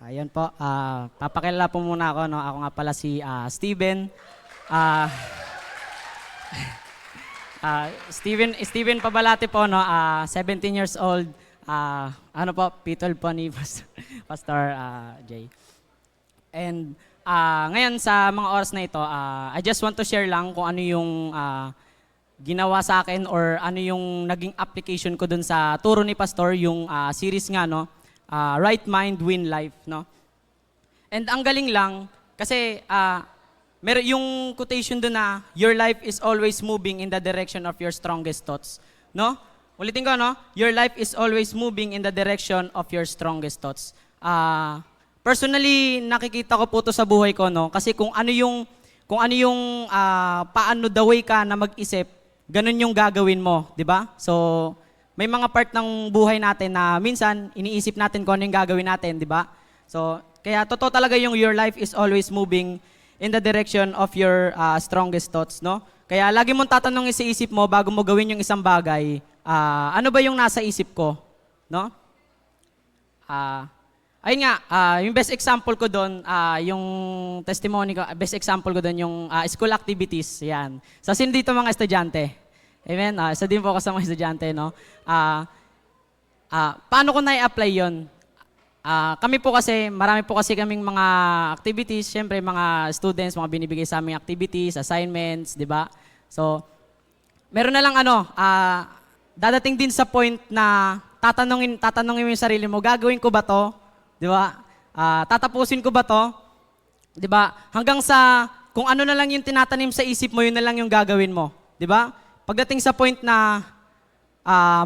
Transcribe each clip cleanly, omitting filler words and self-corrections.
Ayun po, papakilala po muna ako, no? Ako nga pala si Steven. Ah, Steven Pabalate po, no? 17 years old. Ano po, pitol po ni Pastor Jay. And ngayon sa mga oras na ito, I just want to share lang kung ano yung ginawa sa akin or ano yung naging application ko dun sa turo ni Pastor, yung series nga, no? Right Mind, Win Life, no? And ang galing lang, kasi meron yung quotation doon na, your life is always moving in the direction of your strongest thoughts, no? Ulitin ko, no? Your life is always moving in the direction of your strongest thoughts. Personally, nakikita ko po to sa buhay ko, no? Kasi kung ano yung paano the way ka na mag-isip, ganun yung gagawin mo, di ba? So, may mga part ng buhay natin na minsan iniisip natin kung ano yung gagawin natin, di ba? So, kaya totoo talaga yung your life is always moving in the direction of your strongest thoughts, no? Kaya lagi mong tatanungin sa isip mo bago mo gawin yung isang bagay, ano ba yung nasa isip ko, no? Ayun nga, yung best example ko doon, yung testimony ko, best example ko doon yung school activities, yan. So, sino dito mga estudyante? Amen? Isa din po ako sa mga estudyante, no? Paano ko na-i-apply yun? Kami po kasi, marami po kasi kaming mga activities, syempre mga students, mga binibigay sa aming activities, assignments, di ba? So, meron na lang dadating din sa point na tatanungin mo yung sarili mo, gagawin ko ba to? Di ba? Tatapusin ko ba to? Di ba? Hanggang sa, kung ano na lang yung tinatanim sa isip mo, yun na lang yung gagawin mo. Di ba? Pagdating sa point na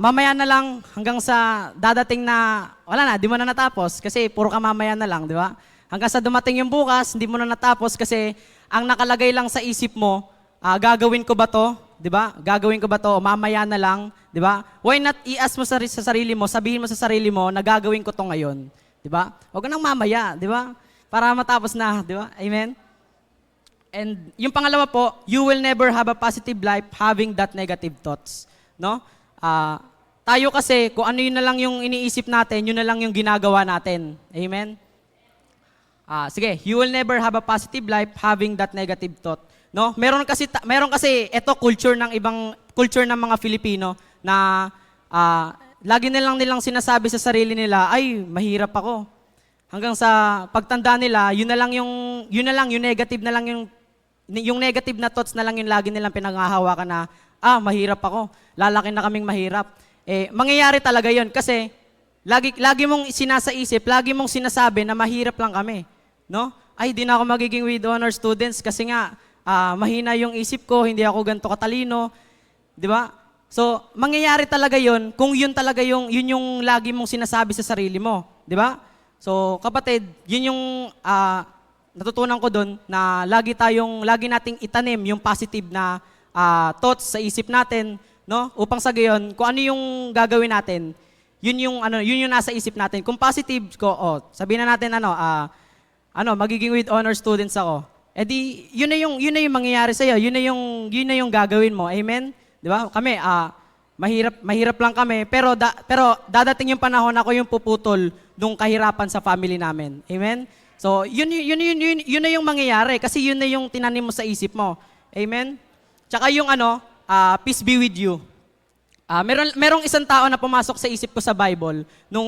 mamaya na lang hanggang sa dadating na, wala na, di mo na natapos kasi puro ka mamaya na lang, di ba? Hanggang sa dumating yung bukas, hindi mo na natapos kasi ang nakalagay lang sa isip mo, gagawin ko ba to? Di ba? Gagawin ko ba to? O mamaya na lang, di ba? Why not i-ask mo sa sarili mo, sabihin mo sa sarili mo na gagawin ko to ngayon, di ba? Huwag ka nang mamaya, di ba? Para matapos na, di ba? Amen? And yung pangalawa po, you will never have a positive life having that negative thoughts. No? Tayo kasi, kung ano yun na lang yung iniisip natin, yun na lang yung ginagawa natin. Amen? Sige, you will never have a positive life having that negative thought. No? Meron kasi ito culture ng mga Filipino na lagi nilang sinasabi sa sarili nila, ay, mahirap ako. Hanggang sa pagtanda nila, yun na lang yung negative na lang yung negative na thoughts na lang yung lagi nilang pinanghahawakan na, mahirap ako, lalaki na kaming mahirap. Mangyayari talaga yun kasi lagi mong sinasaisip, lagi mong sinasabi na mahirap lang kami. No? Ay, di na ako magiging with honor students kasi nga, mahina yung isip ko, hindi ako ganito katalino. Di ba? So, mangyayari talaga yun kung yun talaga yun yung lagi mong sinasabi sa sarili mo. Di ba? So, kapatid, yun yung natutunan ko doon na lagi nating itanim yung positive na thoughts sa isip natin, no? Upang sa gayon, kung ano yung gagawin natin, yun yung nasa isip natin. Kung positive ko, sabihin na natin magiging with honor students ako. Yun na yung mangyayari sa iyo. Yun na yung gagawin mo. Amen? 'Di ba? Kami mahirap lang kami, pero dadating yung panahon ako yung puputol nung kahirapan sa family namin. Amen? So, yun na yung mangyayari kasi yun na yung tinanim mo sa isip mo. Amen? Tsaka yung peace be with you. Merong isang tao na pumasok sa isip ko sa Bible nung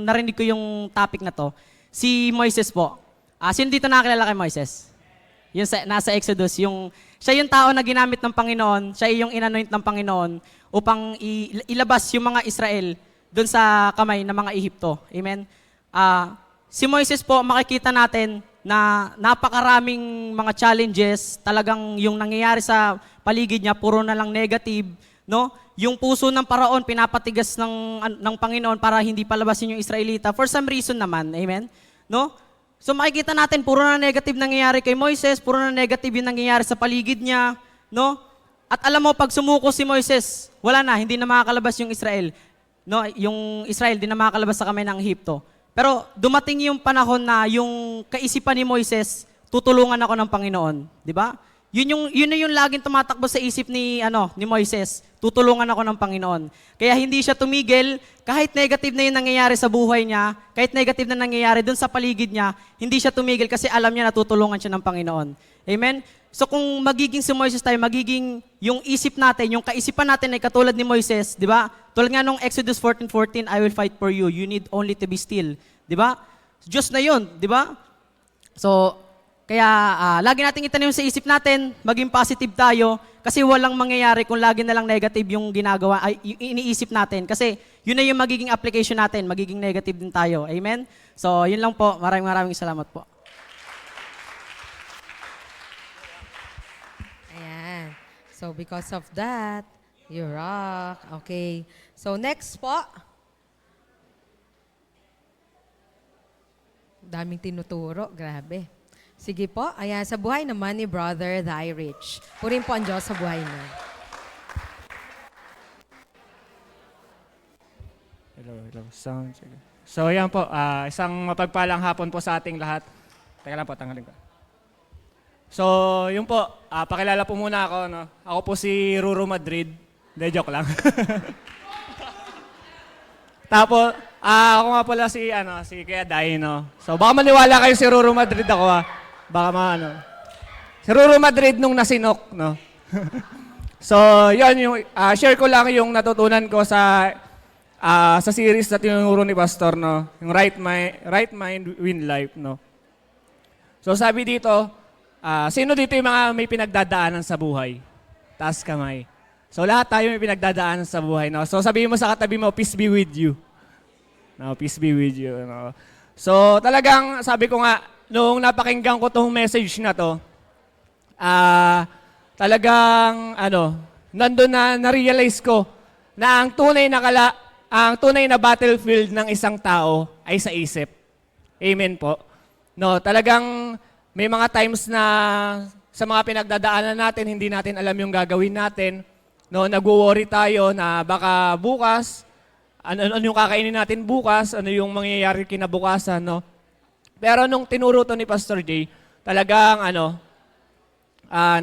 narinig ko yung topic na to. Si Moises po. Sino dito nakakilala kay Moises? Yung nasa Exodus, siya yung tao na ginamit ng Panginoon, siya yung inanoint ng Panginoon upang ilabas yung mga Israel doon sa kamay ng mga Ehipto. Amen? Si Moises po, makikita natin na napakaraming mga challenges, talagang yung nangyayari sa paligid niya, puro na lang negative, no? Yung puso ng Paraon, pinapatigas ng Panginoon para hindi palabasin yung Israelita, for some reason naman, amen? No? So makikita natin, puro na negative nangyayari kay Moises, puro na negative yung nangyayari sa paligid niya, no? At alam mo, pag sumuko si Moises, wala na, hindi na makakalabas yung Israel. No? Yung Israel, hindi na makakalabas sa kamay ng Ehipto. Pero dumating yung panahon na yung kaisipan ni Moises, tutulungan ako ng Panginoon. Di ba? Yun na yung laging tumatakbo sa isip ni Moises. Tutulungan ako ng Panginoon. Kaya hindi siya tumigil, kahit negative na yung nangyayari sa buhay niya, kahit negative na nangyayari dun sa paligid niya, hindi siya tumigil kasi alam niya na tutulungan siya ng Panginoon. Amen? So kung magiging si Moises tayo, magiging yung isip natin, yung kaisipan natin ay katulad ni Moises, di ba? Tulad nga nung Exodus 14:14, I will fight for you. You need only to be still. Di ba? Diyos na yun, di ba? So, kaya lagi nating itanim sa isip natin, maging positive tayo, kasi walang mangyayari kung lagi na lang negative yung ginagawa, ay yung iniisip natin. Kasi yun na yung magiging application natin, magiging negative din tayo. Amen? So, yun lang po. Maraming salamat po. Ayan. So, because of that, you rock. Okay. So, next po. Daming tinuturo. Grabe. Sige po. Ayan, sa buhay naman ni Brother Thy Rich. Purin po ang Diyos sa buhay niya. Hello. Sound. So, yan po. Isang mapagpalang hapon po sa ating lahat. Teka lang po, tanggalin ko. So, yun po. Pakilala po muna ako. No? Ako po si Ruru Madrid. Hindi, joke lang. Tapos, ako nga pala si Kuya Day, no? So, baka maniwala kayo si Ruru Madrid ako, Baka Si Ruru Madrid nung nasinok, no? So, yun, share ko lang yung natutunan ko sa series na tinuro ni Pastor, no? Yung Right Mind, Win Life, no? So, sabi dito, sino dito yung mga may pinagdadaanan sa buhay? Taas kamay. So, lahat tayo may pinagdadaanan sa buhay, no? So, sabihin mo sa katabi mo, peace be with you. No, peace be with you, no? So, talagang, sabi ko nga, nung napakinggan ko tong message na to, talagang, nandun na na-realize ko na ang tunay na battlefield ng isang tao ay sa isip. Amen po. No, talagang may mga times na sa mga pinagdadaanan natin, hindi natin alam yung gagawin natin. No, nagwo-worry tayo na baka bukas, ano yung kakainin natin bukas, ano yung mangyayari kinabukasan, no? Pero nung tinuro to ni Pastor Jay, talagang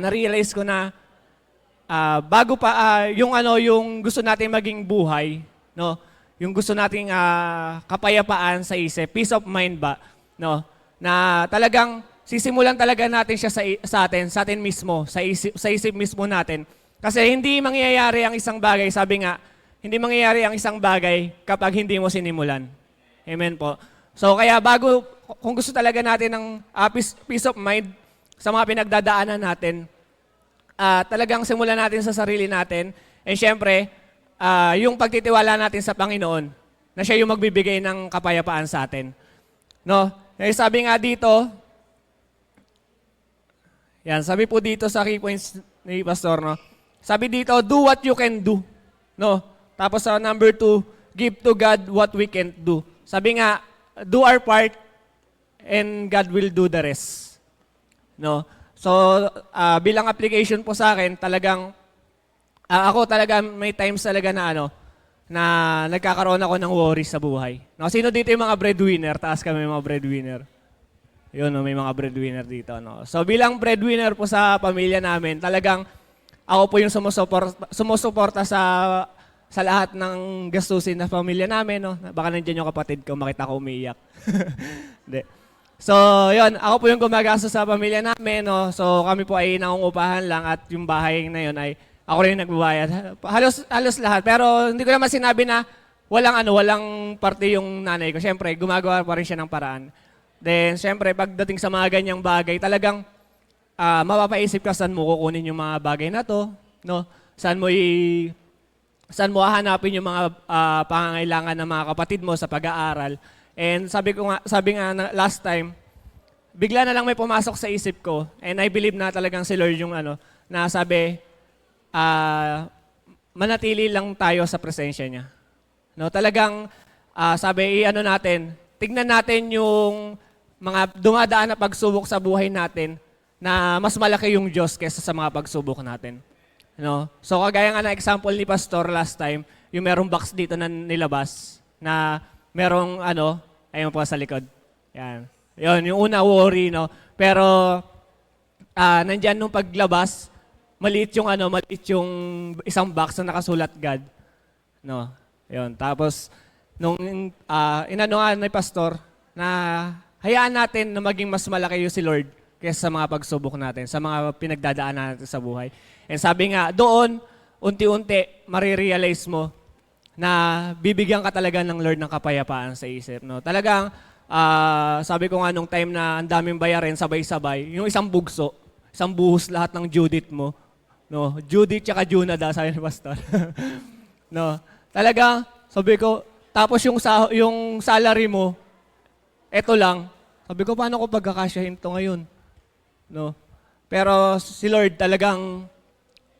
na-realize ko na bago pa yung gusto nating maging buhay, no? Yung gusto nating kapayapaan sa isip, peace of mind ba, no? Na talagang sisimulan talaga natin siya sa atin mismo, sa isip mismo natin. Kasi hindi mangyayari ang isang bagay, sabi nga, hindi mangyayari ang isang bagay kapag hindi mo sinimulan. Amen po. So kaya kung gusto talaga natin ng peace of mind sa mga pinagdadaanan natin, talagang simulan natin sa sarili natin. And syempre, yung pagtitiwala natin sa Panginoon, na siya yung magbibigay ng kapayapaan sa atin. No? Sabi nga dito, sabi po dito sa key points ni Pastor, no? Sabi dito, do what you can do. No? Tapos sa number 2, give to God what we can't do. Sabi nga, do our part and God will do the rest. No? So, bilang application po sa akin, talagang, ako talaga may times talaga na nagkakaroon ako ng worries sa buhay. No? Sino dito yung mga breadwinner? Taas kami mga breadwinner. Yun, no, may mga breadwinner dito. No? So, bilang breadwinner po sa pamilya namin, talagang ako po yung sumusuporta sa lahat ng gastusin na pamilya namin, no? Baka nandiyan yung kapatid ko, makita ko umiiyak. Hindi. So, yun, ako po yung gumagastos sa pamilya namin, no? So, kami po ay nangungupahan lang at yung bahay na yun ay ako rin nagbabayad. Halos lahat. Pero hindi ko naman sinabi na walang parte yung nanay ko. Siyempre, gumagawa pa rin siya ng paraan. Then, siyempre, pagdating sa mga ganyang bagay, talagang mapapaisip ka saan mo kukunin yung mga bagay na to, no? Saan mo hahanapin yung mga pangangailangan ng mga kapatid mo sa pag-aaral. And sabi nga last time, bigla na lang may pumasok sa isip ko, and I believe na talagang si Lord yung na sabi, manatili lang tayo sa presensya niya. No, talagang sabi, tignan natin yung mga dumadaan na pagsubok sa buhay natin na mas malaki yung Diyos kaysa sa mga pagsubok natin. No? So kagaya nga na example ni Pastor last time, yung merong box dito na nilabas na merong ayun po sa likod. Yan. Yun, yung una worry, no? Pero nandyan nung paglabas, maliit yung isang box na nakasulat God. No. Yun. Tapos, nung inano nga ni pastor, na hayaan natin na maging mas malaki yung si Lord kaysa sa mga pagsubok natin, sa mga pinagdadaanan natin sa buhay. And sabi nga, doon, unti-unti, marirealize mo na bibigyan ka talaga ng Lord ng kapayapaan sa isip. No? Talagang, sabi ko nga nung time na ang daming bayarin, sabay-sabay, yung isang bugso, isang buhos lahat ng Judith mo. No? Judith tsaka Junada, sabi ni pastor. No? Talagang, sabi ko, tapos yung salary mo, eto lang. Sabi ko, paano ko pagkakasyahin to ngayon? No? Pero si Lord talagang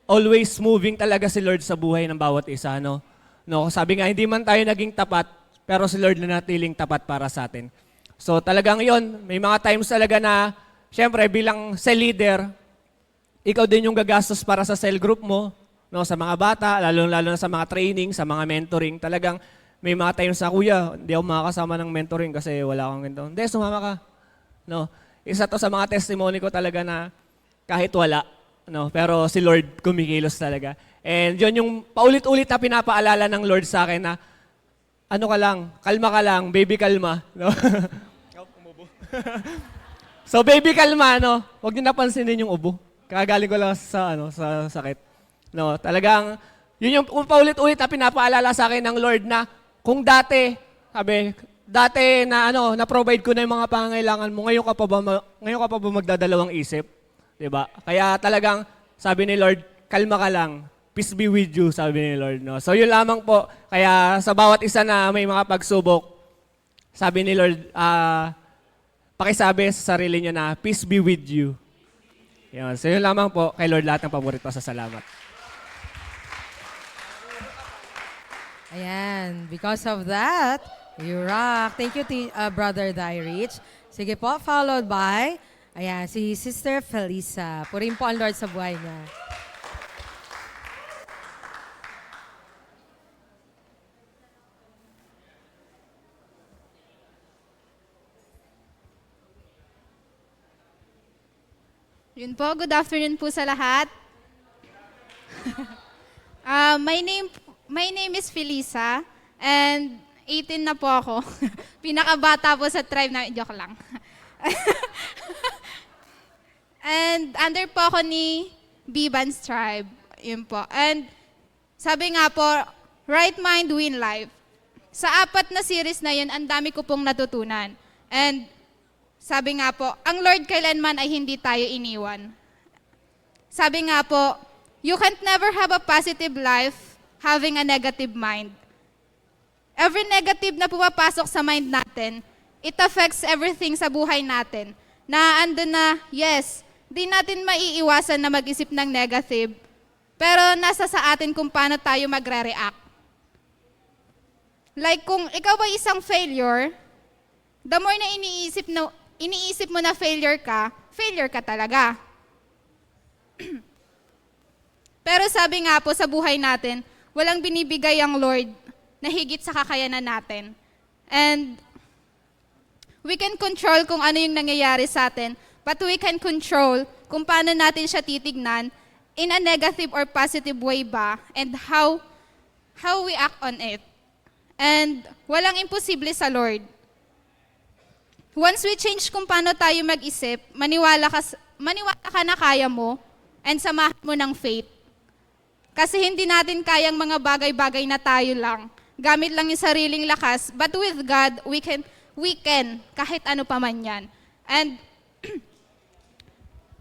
always moving talaga si Lord sa buhay ng bawat isa. No? No? Sabi nga, hindi man tayo naging tapat, pero si Lord na natiling tapat para sa atin. So talagang yon, may mga times talaga na, syempre bilang cell leader, ikaw din yung gagastos para sa cell group mo, no, sa mga bata, lalo na sa mga training, sa mga mentoring. Talagang may mga times na, kuya, hindi ako makakasama ng mentoring kasi wala akong ganito. Hindi, sumama ka. No? Isa to sa mga testimony ko talaga na kahit wala, no, pero si Lord kumikilos talaga. And yun yung paulit-ulit na pinapaalala ng Lord sa akin na, ano ka lang, kalma ka lang, baby kalma. No? So baby kalma, no? Huwag niyo napansinin yung ubo. Kagaling ko lang sa sakit. No, talagang, yun yung paulit-ulit na pinapaalala sa akin ng Lord na kung dati na na-provide ko na yung mga pangangailangan mo, ngayon ka pa ba magdadalawang isip? 'Di ba? Kaya talagang sabi ni Lord, kalma ka lang. Peace be with you, sabi ni Lord, no. So yun lamang po. Kaya sa bawat isa na may mga pagsubok, sabi ni Lord, pakisabi sa sarili niyo na peace be with you. Yun. So yun lamang po, kay Lord lahat ng paborito sa salamat. Ayan, because of that, you rock. Thank you, Brother Dyrich. Sige po, followed by, ayan, si Sister Felisa. Purin po ang Lord sa buhay niya. Yun po, good afternoon po sa lahat. My name is Felisa and 18 na po ako. Pinakabata po sa tribe na, joke lang. And under po ako ni Biban's tribe. Yun po. And sabi nga po, right mind, win life. Sa 4 na series na yun, ang dami ko pong natutunan. And sabi nga po, ang Lord kailanman ay hindi tayo iniwan. Sabi nga po, you can't never have a positive life having a negative mind. Every negative na pumapasok sa mind natin, it affects everything sa buhay natin. Na andun na, yes, di natin maiiwasan na mag-isip ng negative, pero nasa sa atin kung paano tayo magre-react. Like kung ikaw ay isang failure, the more na iniisip mo na failure ka talaga. Pero sabi nga po sa buhay natin, walang binibigay ang Lord na higit sa kakayanan natin. And we can control kung ano yung nangyayari sa atin, but we can control kung paano natin siya titignan in a negative or positive way ba, and how we act on it. And walang imposible sa Lord. Once we change kung paano tayo mag-isip, maniwala ka na kaya mo, and samahan mo ng faith. Kasi hindi natin kayang mga bagay-bagay na tayo lang. Gamit lang yung sariling lakas, but with God, we can kahit ano pa man yan. And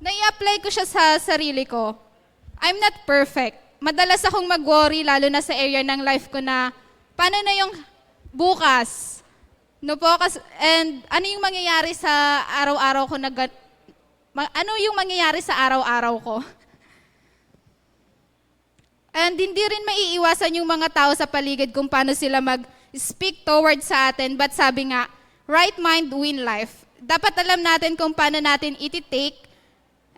nai-apply ko siya sa sarili ko. I'm not perfect. Madalas akong mag-worry, lalo na sa area ng life ko na, paano na yung bukas? No po, and ano yung mangyayari sa araw-araw ko ano yung mangyayari sa araw-araw ko? And hindi rin maiiwasan yung mga tao sa paligid kung paano sila mag-speak towards sa atin. But sabi nga, right mind, win life. Dapat alam natin kung paano natin iti-take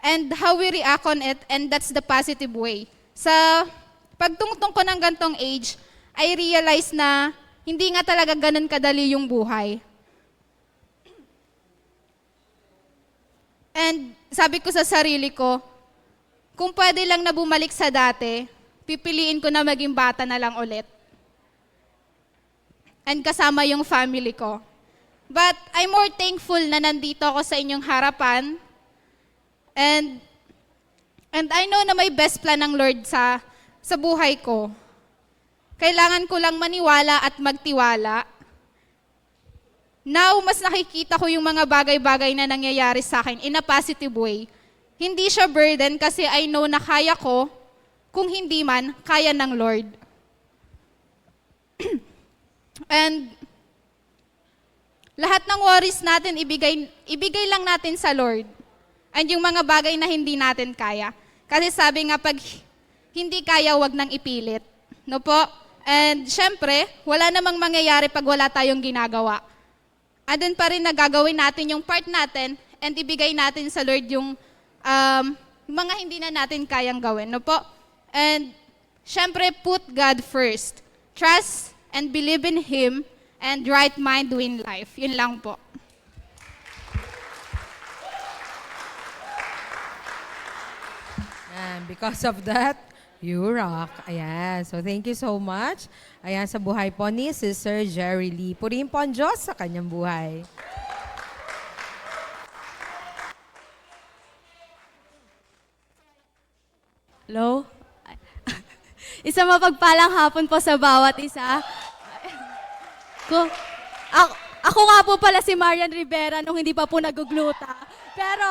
and how we react on it, and that's the positive way. Sa pagtungtong ko ng gantong age, I realize na hindi nga talaga ganun kadali yung buhay. And sabi ko sa sarili ko, kung pwede lang na bumalik sa dati, pipiliin ko na maging bata na lang ulit. And kasama yung family ko. But I'm more thankful na nandito ako sa inyong harapan. And I know na may best plan ng Lord sa buhay ko. Kailangan ko lang maniwala at magtiwala. Now, mas nakikita ko yung mga bagay-bagay na nangyayari sa akin in a positive way. Hindi siya burden kasi I know na kaya ko, kung hindi man, kaya ng Lord. And lahat ng worries natin, ibigay lang natin sa Lord. And yung mga bagay na hindi natin kaya. Kasi sabi nga, pag hindi kaya, wag nang ipilit. No po? And syempre, wala namang mangyayari pag wala tayong ginagawa. Andun pa rin na gagawin natin yung part natin and ibigay natin sa Lord yung mga hindi na natin kayang gawin. No po? And syempre, put God first. Trust and believe in Him and right mind win life. Yun lang po. And because of that, you rock. Ayan. So, thank you so much. Ayan, sa buhay po ni Sister Jerry Lee. Purihin po ang Diyos sa kanyang buhay. Hello? Isang mapagpalang hapon po sa bawat isa. Ako nga po pala si Marian Rivera nung hindi pa po nagugluta. Pero,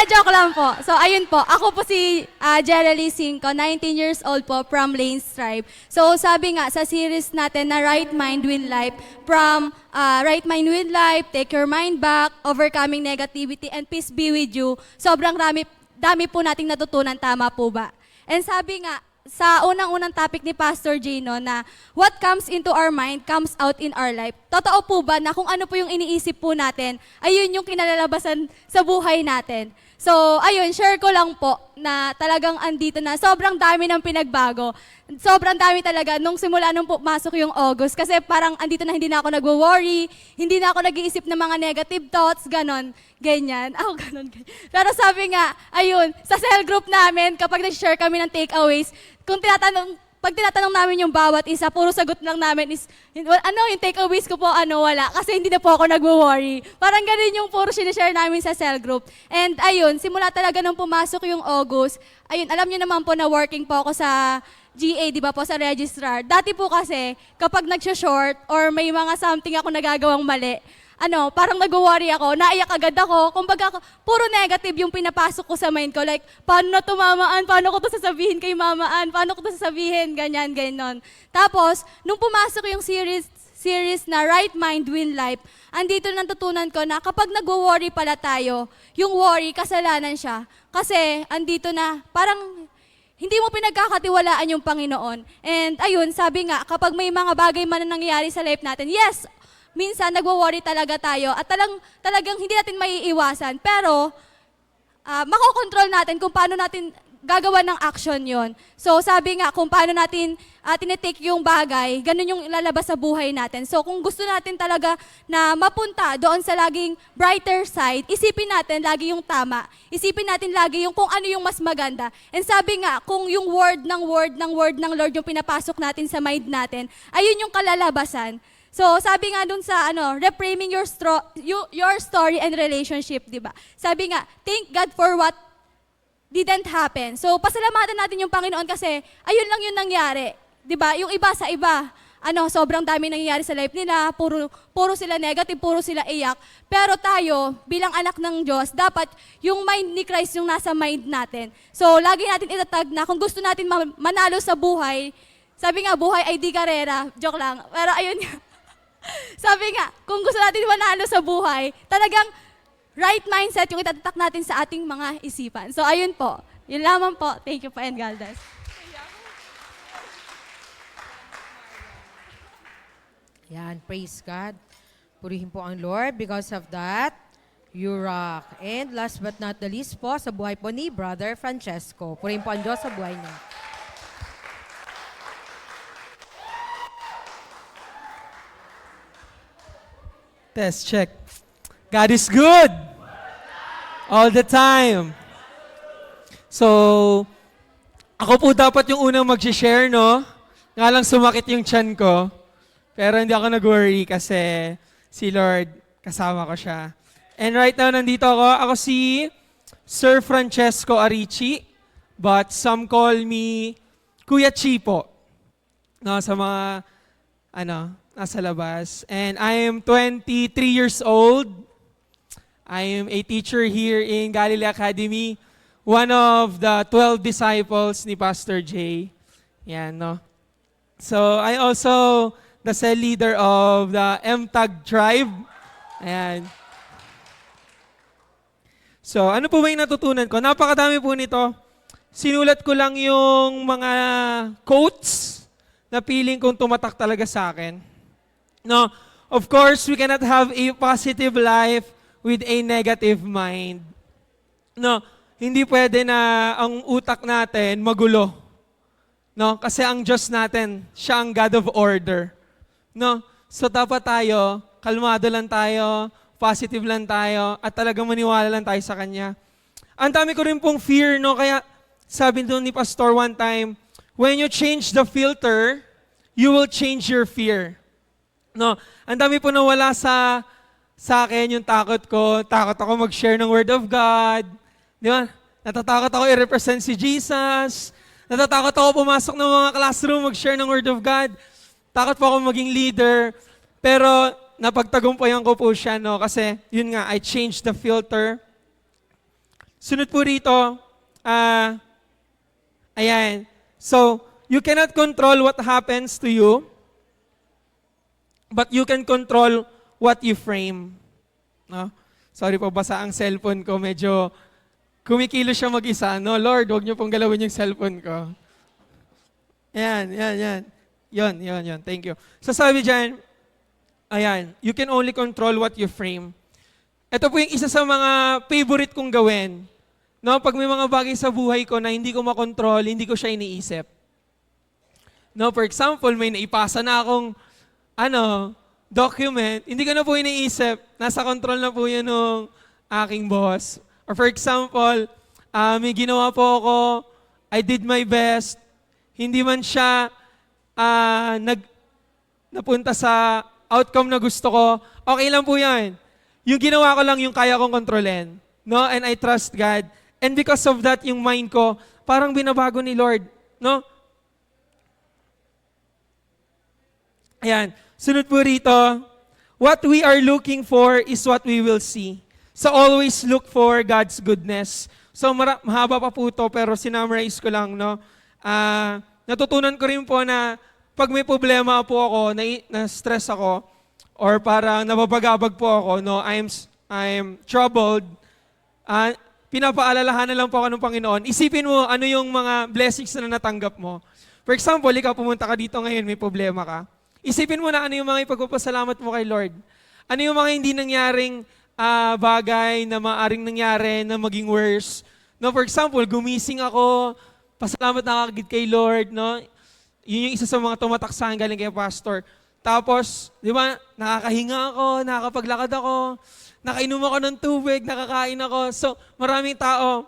joke lang po. So, ayun po. Ako po si Jerely Cinco, 19 years old po, from Lanes Tribe. So, sabi nga sa series natin na Right Mind Win Life, from Right Mind Win Life, Take Your Mind Back, Overcoming Negativity, and Peace Be With You. Sobrang dami po nating natutunan. Tama po ba? And sabi nga, sa unang-unang topic ni Pastor Gino na what comes into our mind comes out in our life. Totoo po ba na kung ano po yung iniisip po natin, ayun yung kinalalabasan sa buhay natin. So, ayun, share ko lang po na talagang andito na. Sobrang dami ng pinagbago. Sobrang dami talaga nung simula nung pumasok yung August. Kasi parang andito na hindi na ako nagwo-worry, hindi na ako nag-iisip ng mga negative thoughts, ganon, ganyan. Ganon. Pero sabi nga, ayun, sa cell group namin, kapag nag-share kami ng takeaways, pag tinatanong namin yung bawat isa, puro sagot lang namin is, yung takeaways ko po, wala. Kasi hindi na po ako nagwo-worry. Parang ganun yung puro sinishare namin sa cell group. And ayun, simula talaga nung pumasok yung August, ayun, alam niyo naman po na working po ako sa GA, di ba po, sa registrar. Dati po kasi, kapag nagsha-short or may mga something ako nagagawang mali, parang nag-worry ako, naiyak agad ako. Kumbaga, puro negative yung pinapasok ko sa mind ko. Like, paano na to mamaan? Paano ko to sasabihin kay mamaan? Paano ko to sasabihin? Ganyan, ganyan. Tapos, nung pumasok yung series na Right Mind Win Life, andito natutunan ko na kapag nag-worry pala tayo, yung worry, kasalanan siya. Kasi, andito na, parang hindi mo pinagkakatiwalaan yung Panginoon. And ayun, sabi nga, kapag may mga bagay man na nangyayari sa life natin, yes, minsan nagwo-worry talaga tayo at talagang hindi natin maiiwasan. Pero, makokontrol natin kung paano natin gagawa ng action yon. So, sabi nga, kung paano natin tinitake yung bagay, ganun yung ilalabas sa buhay natin. So, kung gusto natin talaga na mapunta doon sa laging brighter side, isipin natin lagi yung tama. Isipin natin lagi yung kung ano yung mas maganda. And sabi nga, kung yung word ng Lord yung pinapasok natin sa mind natin, ayun yung kalalabasan. So, sabi nga dun sa reframing your story and relationship, di ba? Sabi nga, thank God for what didn't happen. So, pasalamatan natin yung Panginoon kasi ayun lang yung nangyari. 'Di ba? Yung iba sa iba, sobrang dami nangyayari sa life nila, puro sila negative, puro sila iyak. Pero tayo, bilang anak ng Diyos, dapat yung mind ni Christ yung nasa mind natin. So, lagi natin itatag na kung gusto natin manalo sa buhay, sabi nga, buhay ay di karera. Joke lang. Pero ayun nga. Sabi nga, kung gusto natin manalo sa buhay, talagang right mindset yung itatatak natin sa ating mga isipan. So, ayun po. Yun lamang po. Thank you po and God bless. Yan, praise God. Purihin po ang Lord. Because of that, you rock. And last but not the least po, sa buhay po ni Brother Francesco. Purihin po ang Diyos sa buhay niya. Test, check. God is good. All the time. So, ako po dapat yung unang mag-share, no? Nga lang sumakit yung tiyan ko. Pero hindi ako nag-worry kasi si Lord, kasama ko siya. And right now, nandito ako. Ako si Sir Francesco Arici, but some call me Kuya Chipo. No, sa mga, nasa labas. And I am 23 years old. I am a teacher here in Galilee Academy. One of the 12 disciples ni Pastor Jay. Yan, no? So, I also the cell leader of the MTAG tribe. Ayan. So, ano po ba yung natutunan ko? Napakadami po nito. Sinulat ko lang yung mga quotes na feeling kong tumatak talaga sa akin. No, of course, we cannot have a positive life with a negative mind. No, hindi pwede na ang utak natin magulo. No, kasi ang Diyos natin, siya ang God of order. No, so dapat tayo, kalmado lang tayo, positive lang tayo, at talagang maniwala lang tayo sa Kanya. Ang dami ko rin pong fear, no, kaya sabi doon ni Pastor one time, when you change the filter, you will change your fear. No, ang dami po nawala sa akin yung takot ko. Takot ako mag-share ng Word of God. Di ba? Natatakot ako i-represent si Jesus. Natatakot ako pumasok ng mga classroom, mag-share ng Word of God. Takot po ako maging leader. Pero napagtagumpayan ko po siya, no? Kasi yun nga, I changed the filter. Sunod po rito, ayan. So, you cannot control what happens to you, but you can control what you frame. No? Sorry po, basa ang cellphone ko. Medyo kumikilos siya mag-isa. No, Lord, huwag niyo pong galawin yung cellphone ko. Yan. Yon. Thank you. So sabi dyan, ayan, you can only control what you frame. Ito po yung isa sa mga favorite kong gawin. No, pag may mga bagay sa buhay ko na hindi ko makontrol, hindi ko siya iniisip. No, for example, may naipasa na akong document, hindi ko na po iniisip. Nasa control na po yun ng aking boss. Or for example, may ginawa po ako, I did my best, hindi man siya napunta sa outcome na gusto ko, okay lang po yan. Yung ginawa ko lang yung kaya kong kontrolin. No? And I trust God. And because of that, yung mind ko, parang binabago ni Lord. No? Ayan. Sunod po rito, what we are looking for is what we will see. So always look for God's goodness. So mahaba pa po ito, pero sinumarize ko lang, no? Natutunan ko rin po na pag may problema po ako, na-stress ako, or parang nababagabag po ako, no? I'm troubled, pinapaalalahanan lang po ako ng Panginoon. Isipin mo ano yung mga blessings na natanggap mo. For example, ikaw pumunta ka dito ngayon, may problema ka. Isipin mo na ano yung mga ipagpapasalamat mo kay Lord. Ano yung mga hindi nangyaring bagay na maaring nangyari na maging worse. No, for example, gumising ako, pasalamat na kagid kay Lord, no? Yun yung isa sa mga tumatak sa akin galing kay Pastor. Tapos, di ba, nakakahinga ako, nakakapaglakad ako, nakainom ako ng tubig, nakakain ako. So, maraming tao,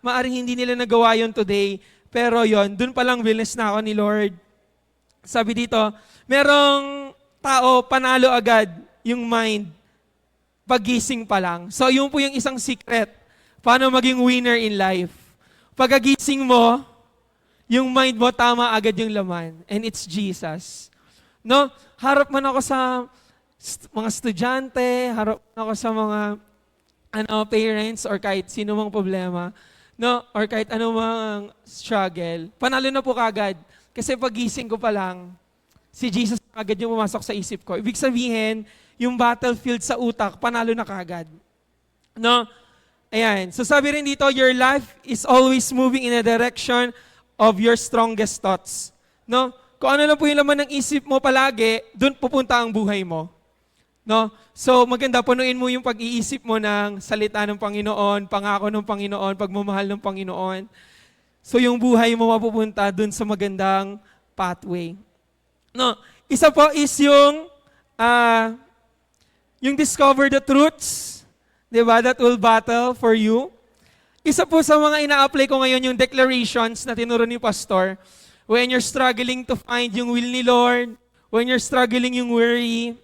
maaring hindi nila nagawa yun today. Pero yon, dun palang blessed na ako ni Lord. Sabi dito, merong tao, panalo agad yung mind. Pagising pa lang. So, yun po yung isang secret. Paano maging winner in life. Pagagising mo, yung mind mo, tama agad yung laman. And it's Jesus. No? Harap man ako sa mga estudyante, harap man ako sa mga parents or kahit sino mang problema, no? Or kahit anumang struggle, panalo na po kagad. Kasi pagising ko pa lang, si Jesus agad yung pumasok sa isip ko. Ibig sabihin, yung battlefield sa utak, panalo na kagad. No? Ayan. So sabi rin dito, your life is always moving in a direction of your strongest thoughts. No? Kung ano lang po yung laman ng isip mo palagi, doon pupunta ang buhay mo. No? So maganda, punuin mo yung pag-iisip mo ng salita ng Panginoon, pangako ng Panginoon, pagmamahal ng Panginoon. So yung buhay mo mapupunta doon sa magandang pathway. No? Isa po is yung discover the truths di ba, that will battle for you. Isa po sa mga ina-apply ko ngayon yung declarations na tinuro ni Pastor. When you're struggling to find yung will ni Lord, when you're struggling yung worry,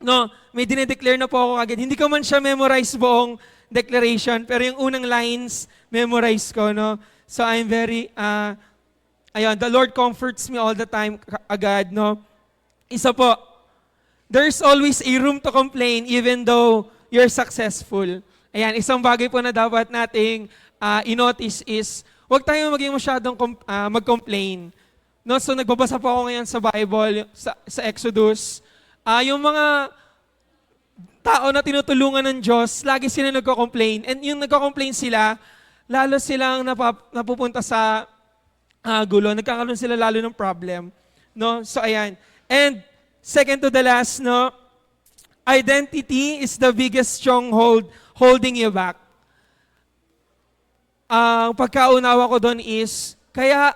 no, may dinedeclare na po ako agad. Hindi ko man siya memorize buong declaration, pero yung unang lines, memorize ko, no. So I'm very, ayun, the Lord comforts me all the time agad, no. Isa po, there's always a room to complain even though you're successful. Ayan, isang bagay po na dapat nating i-notice is, huwag tayong maging masyadong mag-complain. No? So nagbabasa po ako ngayon sa Bible, sa Exodus. Yung mga tao na tinutulungan ng Diyos, lagi sila nagko-complain. And yung nagko-complain sila, lalo silang napupunta sa gulo. Nagkakaroon sila lalo ng problem. No? So ayan. And second to the last, no, identity is the biggest stronghold holding you back. Ang pagkaunawa ko doon is, kaya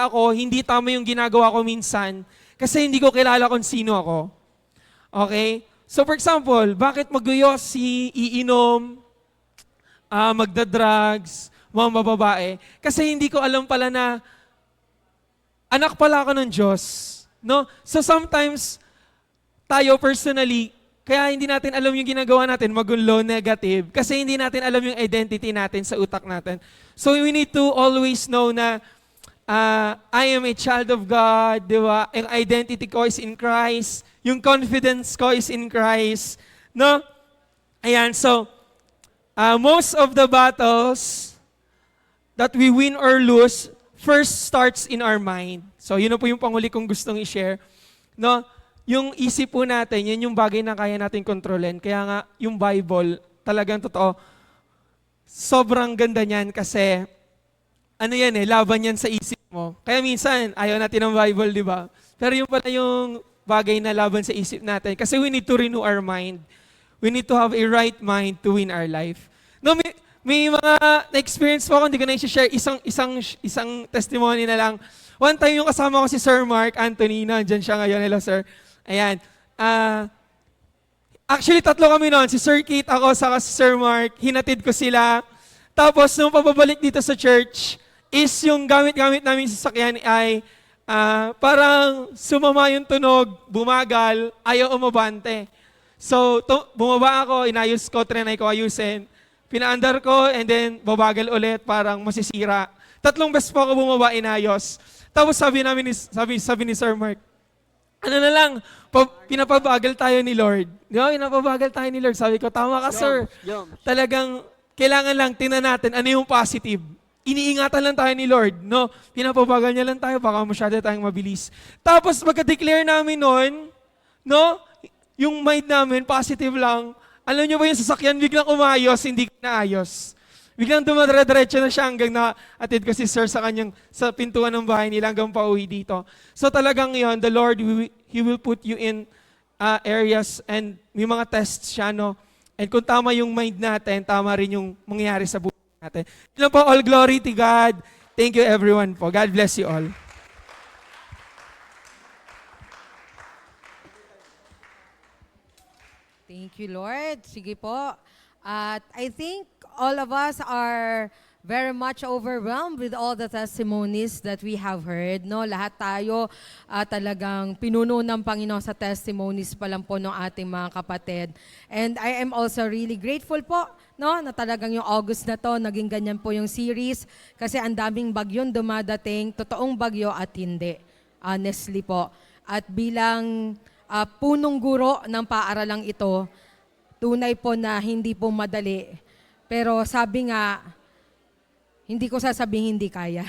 ako, hindi tama yung ginagawa ko minsan kasi hindi ko kilala kung sino ako. Okay? So for example, bakit si iinom, magda-drugs, mga bababae? Kasi hindi ko alam pala na anak pala ako ng Diyos. No? So sometimes, tayo personally, kaya hindi natin alam yung ginagawa natin, magulo, negative, kasi hindi natin alam yung identity natin sa utak natin. So we need to always know na I am a child of God, di ba? Yung identity ko is in Christ, yung confidence ko is in Christ. No? Ayan, so most of the battles that we win or lose first starts in our mind. So yun na po yung panghuli kong gustong i-share. No? Yung isip po natin, yan yung bagay na kaya natin kontrolin. Kaya nga, yung Bible, talagang totoo, sobrang ganda niyan kasi, ano yan laban yan sa isip mo. Kaya minsan, ayaw natin ng Bible, di ba? Pero yung pala yung bagay na laban sa isip natin. Kasi we need to renew our mind. We need to have a right mind to win our life. No, may mga na-experience po ako, hindi ko na i-share, isang testimony na lang. One time yung kasama ko si Sir Mark Anthony, nandyan siya ngayon. Hello, sir. Ayan. Actually, tatlo kami noon. Si Sir Kate, ako, saka si Sir Mark. Hinatid ko sila. Tapos, nung pababalik dito sa church, is yung gamit-gamit namin sa sasakyan ay parang sumama yung tunog, bumagal, ayaw umabante. So, bumaba ako, inayos ko, trinay ko ayusin. Pinaandar ko, and then babagal ulit, parang masisira. 3 beses po ako bumaba, inayos. Tapos sabi ni Sir Mark, ano na lang, pinapabagal tayo ni Lord. Di ba? Pinapabagal tayo ni Lord. Sabi ko, tama ka, sir. Talagang, kailangan lang, tingnan natin, ano yung positive. Iniingatan lang tayo ni Lord. No? Pinapabagal niya lang tayo, baka masyado tayong mabilis. Tapos, magka-declare namin noon, no? Yung mind namin, positive lang. Alam niyo ba yung sasakyan, biglang umayos, hindi naayos. Biglang dumadre-diretso na siya hanggang na-atid ko si Sir sa pintuan ng bahay nila hanggang pauwi dito. So talagang yon, the Lord, He will put you in areas and may mga tests siya, no? And kung tama yung mind natin, tama rin yung mangyayari sa buhay natin. Yun po, all glory to God. Thank you everyone po. God bless you all. Thank you, Lord. Sige po. At I think all of us are very much overwhelmed with all the testimonies that we have heard. No? Lahat tayo talagang pinuno ng Panginoon sa testimonies pa lang po ng ating mga kapatid. And I am also really grateful po, no, na talagang yung August na to, naging ganyan po yung series kasi ang daming bagyon dumadating, totoong bagyo at hindi. Honestly po. At bilang punong guro ng paaralang ito, tunay po na hindi po madali. Pero sabi nga, hindi ko sasabihin hindi kaya.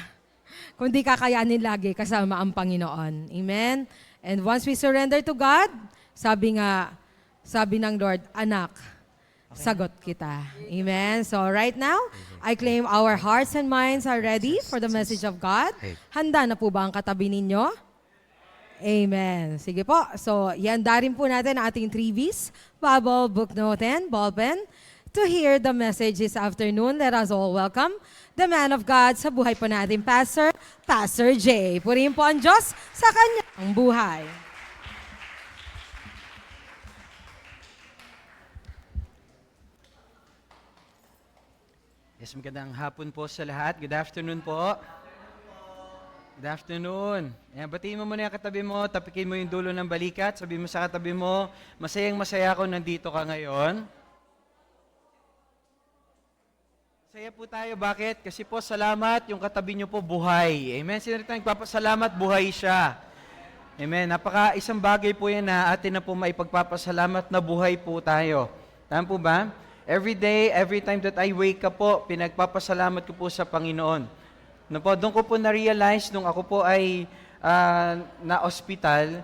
Kundi kakayanin lagi kasama ang Panginoon. Amen? And once we surrender to God, sabi ng Lord, anak, sagot kita. Amen? So right now, I claim our hearts and minds are ready for the message of God. Handa na po ba ang katabi ninyo? Amen. Sige po. So, ihanda rin po natin ang ating 3 Vs, Bible, book note, and ballpen. To hear the message this afternoon, let us all welcome the man of God sa buhay po natin, Pastor J. Purihin po ang Diyos sa kanyang buhay. Yes, magandang hapon po sa lahat. Good afternoon po. Good afternoon. Ayan, batiin mo muna yung katabi mo, tapikin mo yung dulo ng balikat, sabihin mo sa katabi mo, masayang masaya ako nandito ka ngayon. Masaya po tayo, bakit? Kasi po salamat, yung katabi nyo po buhay. Amen? Sino rin nagpapasalamat, buhay siya. Amen? Isang bagay po yan na atin na po maipagpapasalamat na buhay po tayo. Tama po ba? Every day, every time that I wake up po, pinagpapasalamat ko po sa Panginoon. Doon ko po na-realize nung ako po ay na-hospital,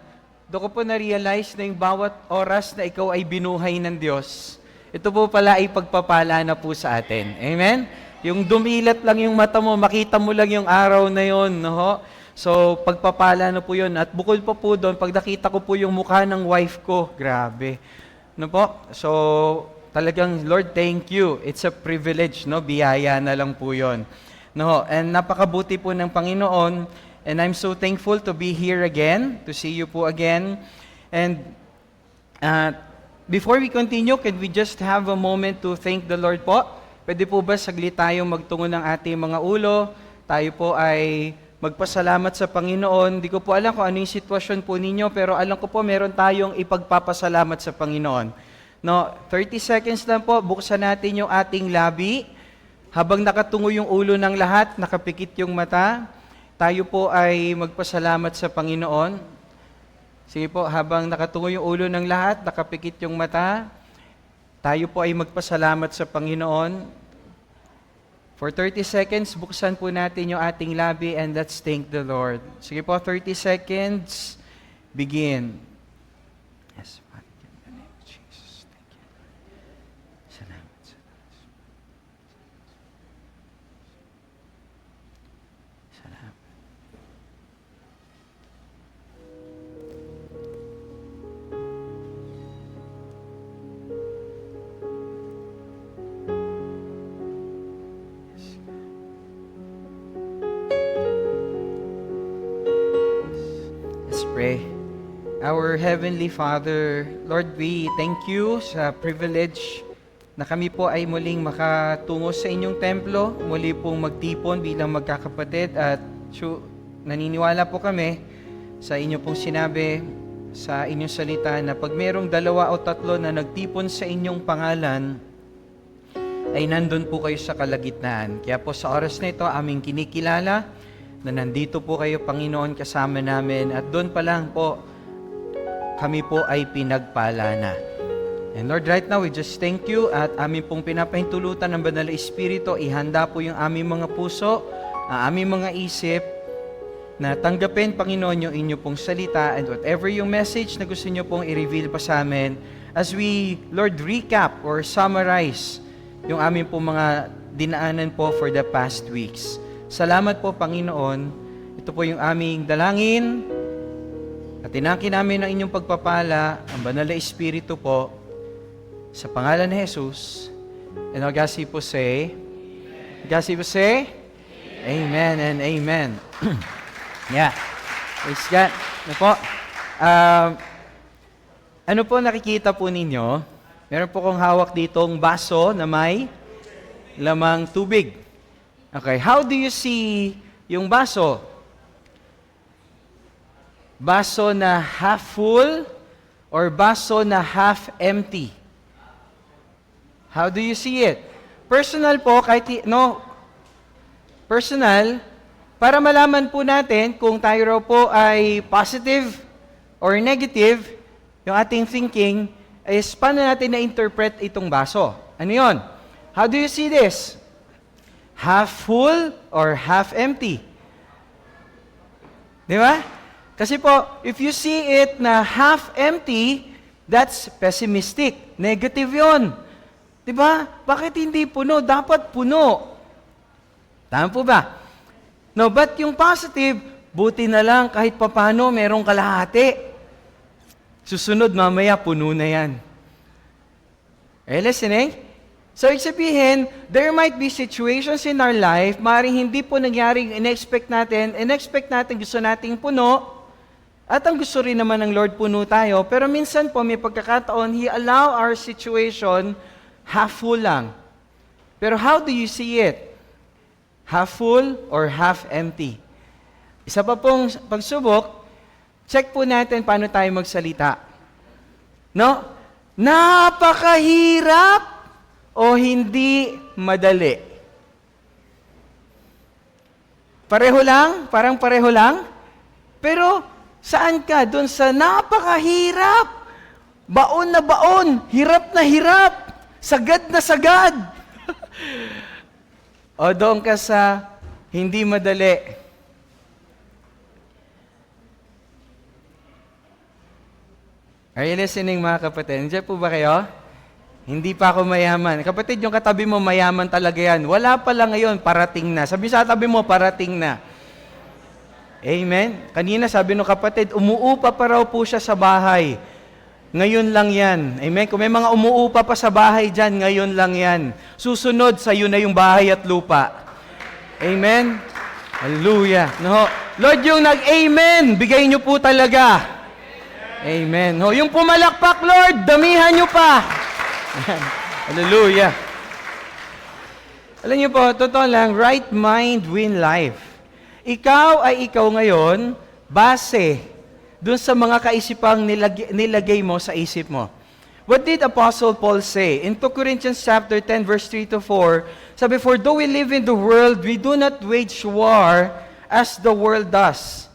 doon ko po na-realize na yung bawat oras na ikaw ay binuhay ng Diyos, ito po pala ay pagpapala na po sa atin. Amen? Yung dumilat lang yung mata mo, makita mo lang yung araw na yun. No? So, pagpapala na po yun. At bukod pa po doon, pag nakita ko po yung mukha ng wife ko, grabe. No po? So, talagang, Lord, thank you. It's a privilege, no? Biyaya na lang po yun. No, and napakabuti po ng Panginoon, and I'm so thankful to be here again, to see you po again. And before we continue, can we just have a moment to thank the Lord po? Pwede po ba saglit tayong magtungo ng ating mga ulo? Tayo po ay magpasalamat sa Panginoon. Di ko po alam kung ano yung sitwasyon po ninyo, pero alam ko po meron tayong ipagpapasalamat sa Panginoon. No, 30 seconds lang po, buksan natin yung ating labi. Habang nakatungo yung ulo ng lahat, nakapikit yung mata, tayo po ay magpasalamat sa Panginoon. Sige po, habang nakatungo yung ulo ng lahat, nakapikit yung mata, tayo po ay magpasalamat sa Panginoon. For 30 seconds, buksan po natin yung ating labi and let's thank the Lord. Sige po, 30 seconds, begin. Yes, Father, in the name of Jesus, thank you. Salamat. Let's pray. Our Heavenly Father, Lord, we thank you sa privilege na kami po ay muling makatungo sa inyong templo, muli pong magtipon bilang magkakapatid at naniniwala po kami sa inyo pong sinabi sa inyong salita na pag merong 2 o 3 na nagtipon sa inyong pangalan, ay nandun po kayo sa kalagitnaan. Kaya po sa oras na ito, aming kinikilala na nandito po kayo, Panginoon, kasama namin at doon pa lang po, kami po ay pinagpala na. And Lord, right now, we just thank you at aming pong pinapahintulutan ng Banal na Espiritu, ihanda po yung aming mga puso, ang aming mga isip, na tanggapin, Panginoon, yung inyo pong salita and whatever yung message na gusto nyo pong i-reveal pa sa amin as we, Lord, recap or summarize yung aming pong mga dinaanan po for the past weeks. Salamat po, Panginoon. Ito po yung aming dalangin at tinangkin namin ang inyong pagpapala, ang Banal na Espiritu po, sa pangalan ni Jesus. And all God's people say, Amen and Amen. Yeah. Praise God. Ano po? Ano po nakikita po ninyo? Meron po kong hawak ditong baso na may lamang tubig. Okay. How do you see yung baso? Baso na half full or baso na half empty? How do you see it? Personal po, personal, para malaman po natin kung tayo raw po ay positive or negative, yung ating thinking is paano natin na-interpret itong baso. Ano yun? How do you see this? Half full or half empty? Di ba? Kasi po, if you see it na half empty, that's pessimistic. Negative yun. Di ba? Bakit hindi puno? Dapat puno. Tama po ba? No, but yung positive, buti na lang kahit papano merong kalahati. Susunod, mamaya puno na yan. Are you listening? So, ibig sabihin, there might be situations in our life, maaaring hindi po nangyaring in-expect natin gusto nating puno, at ang gusto rin naman ng Lord puno tayo, pero minsan po may pagkakataon, He allow our situation half full lang. Pero how do you see it? Half full or half empty? Isa pa pong pagsubok, check po natin paano tayo magsalita. No? Napakahirap o hindi madali? Pareho lang? Parang pareho lang? Pero saan ka? Doon sa napakahirap. Baon na baon. Hirap na hirap. Sagad na sagad. O doon ka sa hindi madali. Are you listening mga kapatid? Nandiyan po ba kayo? Hindi pa ako mayaman. Kapatid, yung katabi mo, mayaman talaga yan. Wala pa lang ngayon, parating na. Sabi sa katabi mo, parating na. Amen? Kanina sabi ng kapatid, umuupa pa raw po siya sa bahay. Ngayon lang yan. Amen? Kung may mga umuupa pa sa bahay dyan, ngayon lang yan. Susunod, sa'yo na yung bahay at lupa. Amen? Hallelujah. No? Lord, yung nag-amen, bigay niyo po talaga. Amen. No, yung pumalakpak, Lord, damihan niyo pa. Hallelujah. Alam niyo po, totoo lang, right mind win life. Ikaw ay ikaw ngayon, base dun sa mga kaisipang nilagay mo sa isip mo. What did Apostle Paul say? In 2 Corinthians chapter 10, verse 3 to 4, sabi, for though we live in the world, we do not wage war as the world does.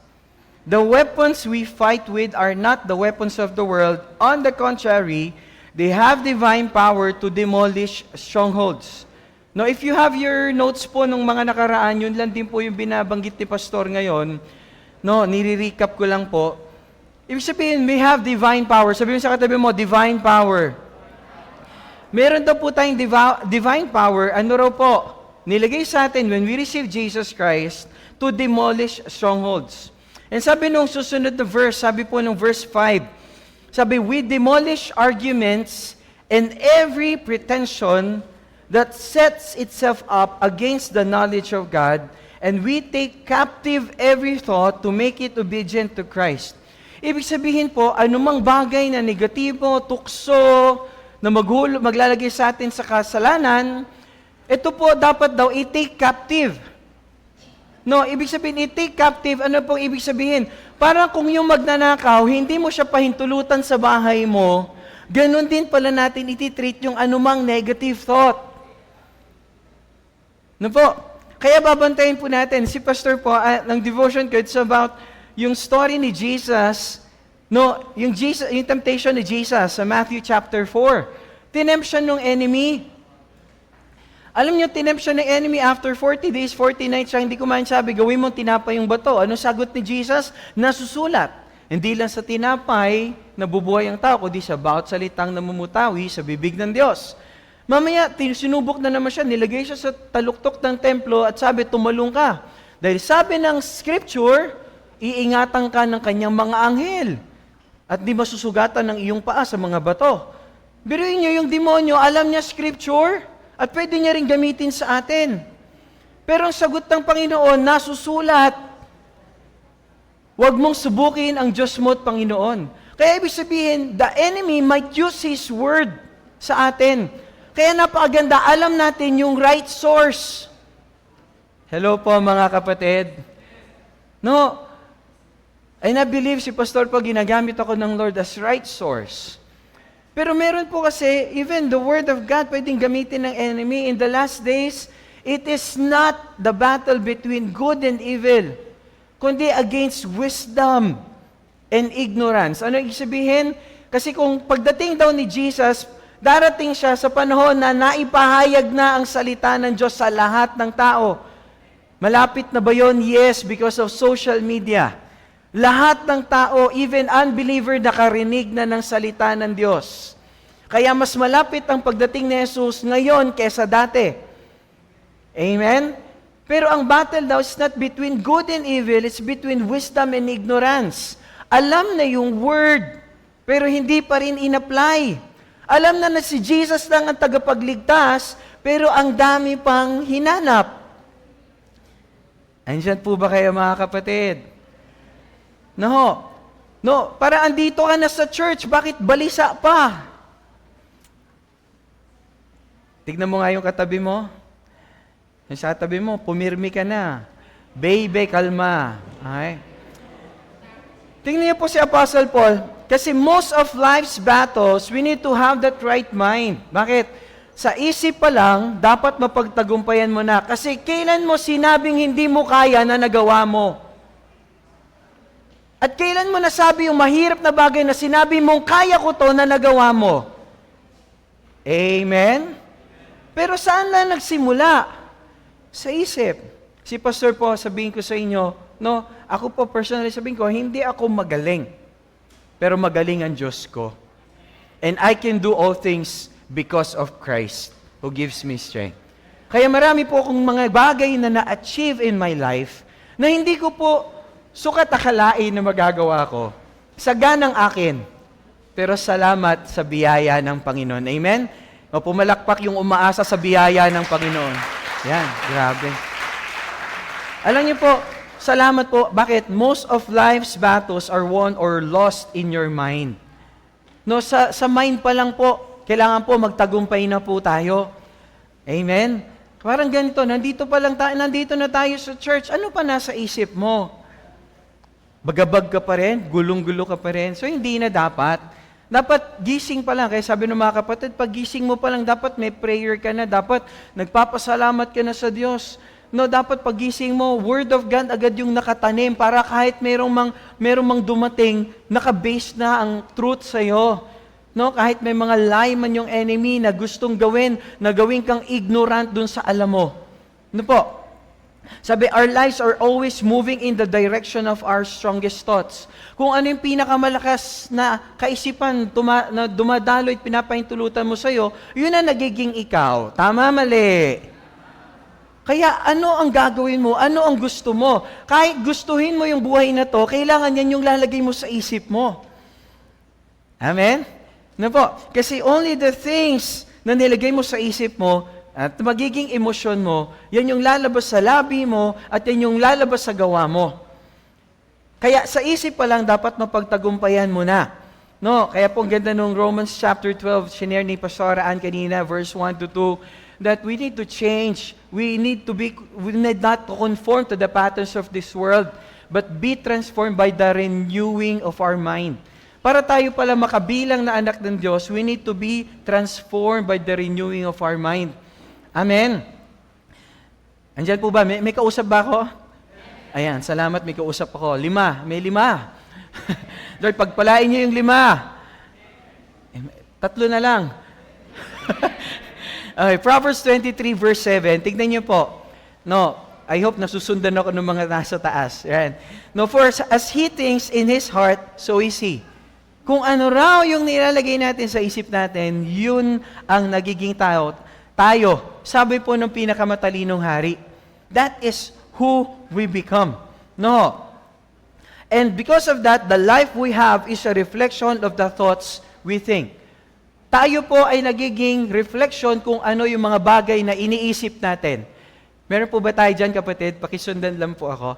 The weapons we fight with are not the weapons of the world. On the contrary, they have divine power to demolish strongholds. Now, if you have your notes po nung mga nakaraan, yun lang din po yung binabanggit ni Pastor ngayon. No, nire-recap ko lang po. Ibig sabihin, we have divine power. Sabihin sa katabi mo, divine power. Meron daw po tayong divine power. Ano raw po? Nilagay sa atin when we receive Jesus Christ to demolish strongholds. And sabi nung susunod na verse, sabi po nung verse 5, sabi, we demolish arguments and every pretension that sets itself up against the knowledge of God, and we take captive every thought to make it obedient to Christ. Ibig sabihin po, anumang bagay na negatibo, tukso, na maglalagay sa atin sa kasalanan, ito po dapat daw i-take captive. No, ibig sabihin, i-take captive, ano pong ibig sabihin? Parang kung yung magnanakaw, hindi mo siya pahintulutan sa bahay mo, ganun din pala natin iti-treat yung anumang negative thought. No po? Kaya babantayin po natin, si Pastor po, ng devotion ko, it's about yung story ni Jesus, no, yung temptation ni Jesus sa Matthew chapter 4. Tinempt siya ng enemy. Alam niyo, tinempt siya ng enemy after 40 days, 40 nights siya, hindi kumain, sabi, gawin mong tinapay yung bato. Ano sagot ni Jesus? Nasusulat. Hindi lang sa tinapay, nabubuhay ang tao, kundi sa bawat salitang namumutawi sa bibig ng Diyos. Mamaya, sinubok na naman siya, nilagay siya sa taluktok ng templo at sabi, tumalong ka. Dahil sabi ng scripture, iingatan ka ng kanyang mga anghel at di masusugatan ng iyong paa sa mga bato. Biruin niyo, yung demonyo, alam niya scripture, at pwede niya rin gamitin sa atin. Pero ang sagot ng Panginoon, nasusulat. Huwag mong subukin ang Diyos mo at Panginoon. Kaya ibig sabihin, the enemy might use His word sa atin. Kaya napakaganda, alam natin yung right source. Hello po mga kapatid. No, and I believe si Pastor po, ginagamit ako ng Lord as right source. Pero meron po kasi, even the Word of God pwedeng gamitin ng enemy. In the last days, it is not the battle between good and evil, kundi against wisdom and ignorance. Ano ibig sabihin? Kasi kung pagdating daw ni Jesus, darating siya sa panahon na naipahayag na ang salita ng Diyos sa lahat ng tao. Malapit na ba yun? Yes, because of social media. Lahat ng tao, even unbeliever, nakarinig na ng salita ng Diyos. Kaya mas malapit ang pagdating ni Jesus ngayon kesa dati. Amen? Pero ang battle daw is not between good and evil, it's between wisdom and ignorance. Alam na yung word, pero hindi pa rin in-apply. Alam na si Jesus lang ang tagapagligtas, pero ang dami pang hinanap. Andiyan po ba kayo mga kapatid? No, para andito ka na sa church, bakit balisa pa? Tignan mo nga yung katabi mo. Yung sa katabi mo, pumirmi ka na. Baby, kalma. Okay? Tingnan niyo po si Apostle Paul, kasi most of life's battles, we need to have that right mind. Bakit? Sa isip pa lang, dapat mapagtagumpayan mo na. Kasi kailan mo sinabing hindi mo kaya na nagawa mo? At kailan mo nasabi yung mahirap na bagay na sinabi mong kaya ko to na nagawa mo? Amen? Pero saan na nagsimula? Sa isip. Si Pastor po, sabihin ko sa inyo, no, ako po personally sabihin ko, hindi ako magaling. Pero magaling ang Diyos ko. And I can do all things because of Christ who gives me strength. Kaya marami po akong mga bagay na na-achieve in my life na hindi ko po sukat akalain na magagawa ko. Saganang akin. Pero salamat sa biyaya ng Panginoon. Amen? O pumalakpak yung umaasa sa biyaya ng Panginoon. Yan, grabe. Alam niyo po, salamat po. Bakit? Most of life's battles are won or lost in your mind. No, sa mind pa lang po, kailangan po magtagumpay na po tayo. Amen? Parang ganito, nandito na tayo sa church. Ano pa nasa isip mo? Bagabag ka pa rin? Gulong-gulo ka pa rin? So, hindi na dapat. Dapat gising pa lang. Kaya sabi ng mga kapatid, pag gising mo pa lang, dapat may prayer ka na. Dapat nagpapasalamat ka na sa Diyos. No, dapat pagising mo, Word of God agad yung nakatanim para kahit merong mang dumating, nakabase na ang truth sa'yo. No, kahit may mga lie man yung enemy na gustong gawin, na gawin kang ignorant dun sa alam mo. Ano po? Sabi, our lives are always moving in the direction of our strongest thoughts. Kung ano yung pinakamalakas na kaisipan na dumadaloy at pinapahintulutan mo sa'yo, yun na nagiging ikaw. Tama, mali. Kaya ano ang gagawin mo? Ano ang gusto mo? Kahit gustuhin mo yung buhay na to, kailangan yan yung lalagay mo sa isip mo. Amen? Ano po? Kasi only the things na nilagay mo sa isip mo at magiging emosyon mo, yan yung lalabas sa labi mo at yan yung lalabas sa gawa mo. Kaya sa isip pa lang dapat mapagtagumpayan mo na. No, kaya po ganda nung Romans chapter 12, shinare ni Pastor Ann kanina, verse 1 to 2, that we need to change. We need not to conform to the patterns of this world, but be transformed by the renewing of our mind. Para tayo pala makabilang na anak ng Diyos, we need to be transformed by the renewing of our mind. Amen. Andyan po ba? May kausap ba ako? Ayan, salamat, may kausap ako. 5, may 5. Lord, pagpalain niyo yung 5. 3 na lang. Okay, Proverbs 23 verse 7. Tignan niyo po. No, I hope nasusundan ako ng mga nasa taas. Yan. No, for as he thinks in his heart, so is he. Kung ano raw yung nilalagay natin sa isip natin, yun ang nagiging tayo. Sabi po ng pinakamatalinong hari, that is who we become. No. And because of that, the life we have is a reflection of the thoughts we think. Tayo po ay nagiging reflection kung ano yung mga bagay na iniisip natin. Meron po ba tayo dyan, kapatid? Pakisundan lang po ako.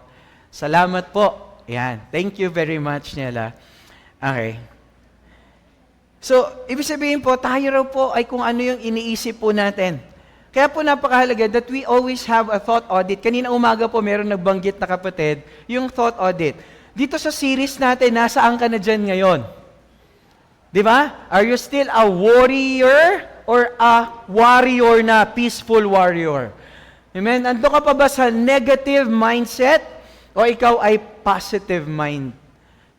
Salamat po. Yan. Thank you very much, Nela. Okay. So, ibig sabihin po, tayo raw po ay kung ano yung iniisip po natin. Kaya po napakahalaga that we always have a thought audit. Kanina umaga po, meron nagbanggit na kapatid, yung thought audit. Dito sa series natin, nasaan ka na dyan ngayon? Di ba? Are you still a warrior or a warrior na peaceful warrior? Amen? Ando ka pa ba sa negative mindset o ikaw ay positive mind?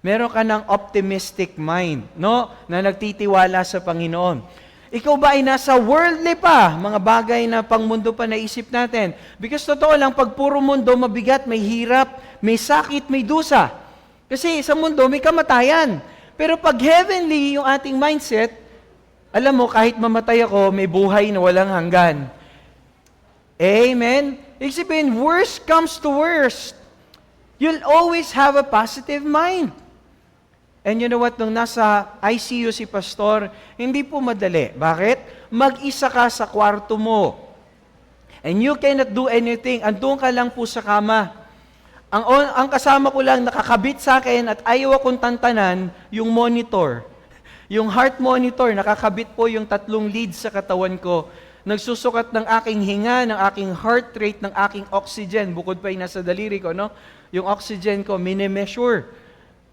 Meron ka ng optimistic mind, no? Na nagtitiwala sa Panginoon. Ikaw ba ay nasa worldly pa, mga bagay na pangmundo pa naisip natin? Because totoo lang, pag puro mundo, mabigat, may hirap, may sakit, may dusa. Kasi sa mundo, may kamatayan. Pero pag heavenly yung ating mindset, alam mo, kahit mamatay ako, may buhay na walang hanggan. Amen? Isipin, worst comes to worst. You'll always have a positive mind. And you know what? Nung nasa ICU si Pastor, hindi po madali. Bakit? Mag-isa ka sa kwarto mo. And you cannot do anything. Andun ka lang po sa kama. Ang kasama ko lang nakakabit sa akin at ayaw akong tantanan yung monitor. Yung heart monitor, nakakabit po yung 3 leads sa katawan ko nagsusukat ng aking hinga, ng aking heart rate, ng aking oxygen. Bukod pa yung nasa daliri ko, no? Yung oxygen ko, mini-measure.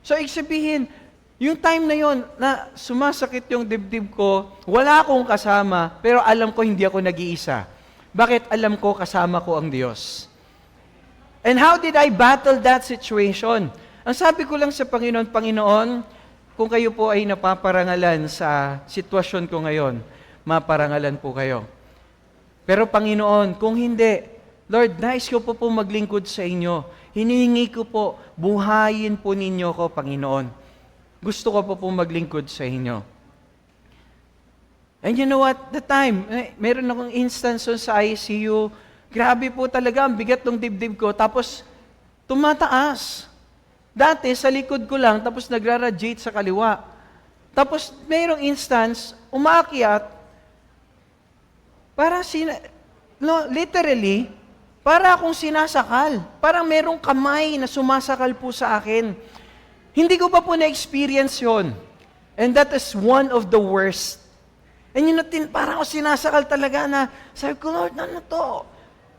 So, ibig sabihin, yung time na yon na sumasakit yung dibdib ko, wala akong kasama, pero alam ko hindi ako nag-iisa. Bakit? Alam ko kasama ko ang Diyos. And how did I battle that situation? Ang sabi ko lang sa Panginoon, Panginoon, kung kayo po ay napaparangalan sa sitwasyon ko ngayon, maparangalan po kayo. Pero Panginoon, kung hindi, Lord, nais ko po maglingkod sa inyo. Hinihingi ko po, buhayin po ninyo ko, Panginoon. Gusto ko po maglingkod sa inyo. And you know what? The time, meron akong instance sa ICU, grabe po talaga, ang bigat ng dibdib ko, tapos tumataas. Dati, sa likod ko lang, tapos nagra-radiate sa kaliwa. Tapos, mayroong instance, umaakyat, literally, para akong sinasakal. Parang merong kamay na sumasakal po sa akin. Hindi ko pa po na-experience yon. And that is one of the worst. And yun natin, parang ako sinasakal talaga na, sabi ko, Lord, ano to?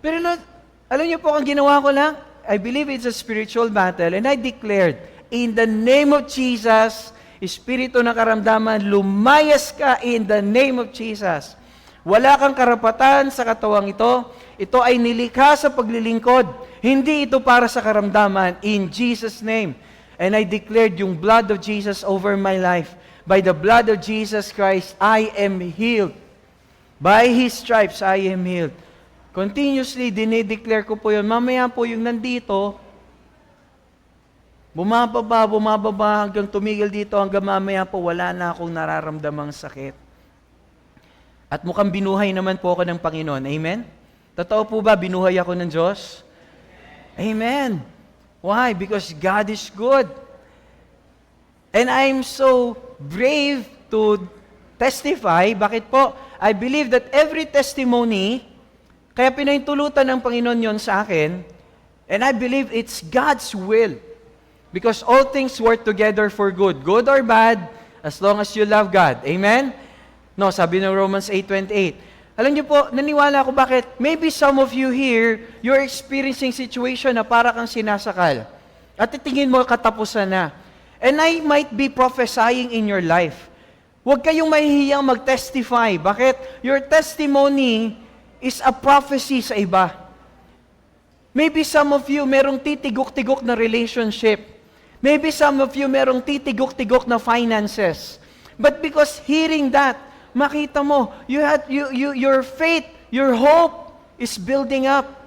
Pero Lord, alam niyo po, ang ginawa ko lang, I believe it's a spiritual battle, and I declared, in the name of Jesus, Espiritu ng karamdaman, lumayas ka in the name of Jesus. Wala kang karapatan sa katawang ito. Ito ay nilikha sa paglilingkod. Hindi ito para sa karamdaman. In Jesus' name. And I declared yung blood of Jesus over my life. By the blood of Jesus Christ, I am healed. By His stripes, I am healed. Continuously, dinideclare ko po yun. Mamaya po yung nandito, bumababa hanggang tumigil dito, hanggang mamaya po wala na akong nararamdamang sakit. At mukhang binuhay naman po ako ng Panginoon. Amen? Totoo po ba, binuhay ako ng Diyos? Amen. Why? Because God is good. And I'm so brave to testify. Bakit po? I believe that every testimony, kaya pinahintulutan ng Panginoon yon sa akin, and I believe it's God's will. Because all things work together for good. Good or bad, as long as you love God. Amen? No, sabi ng Romans 8:28. Alam niyo po, naniwala ako bakit. Maybe some of you here, you're experiencing situation na para kang sinasakal. At titingin mo katapusan na. And I might be prophesying in your life. Huwag kayong mahihiyang mag-testify. Bakit? Your testimony is a prophecy sa iba. Maybe some of you, merong titigok-tigok na relationship. Maybe some of you, merong titigok-tigok na finances. But because hearing that, makita mo, your faith, your hope is building up.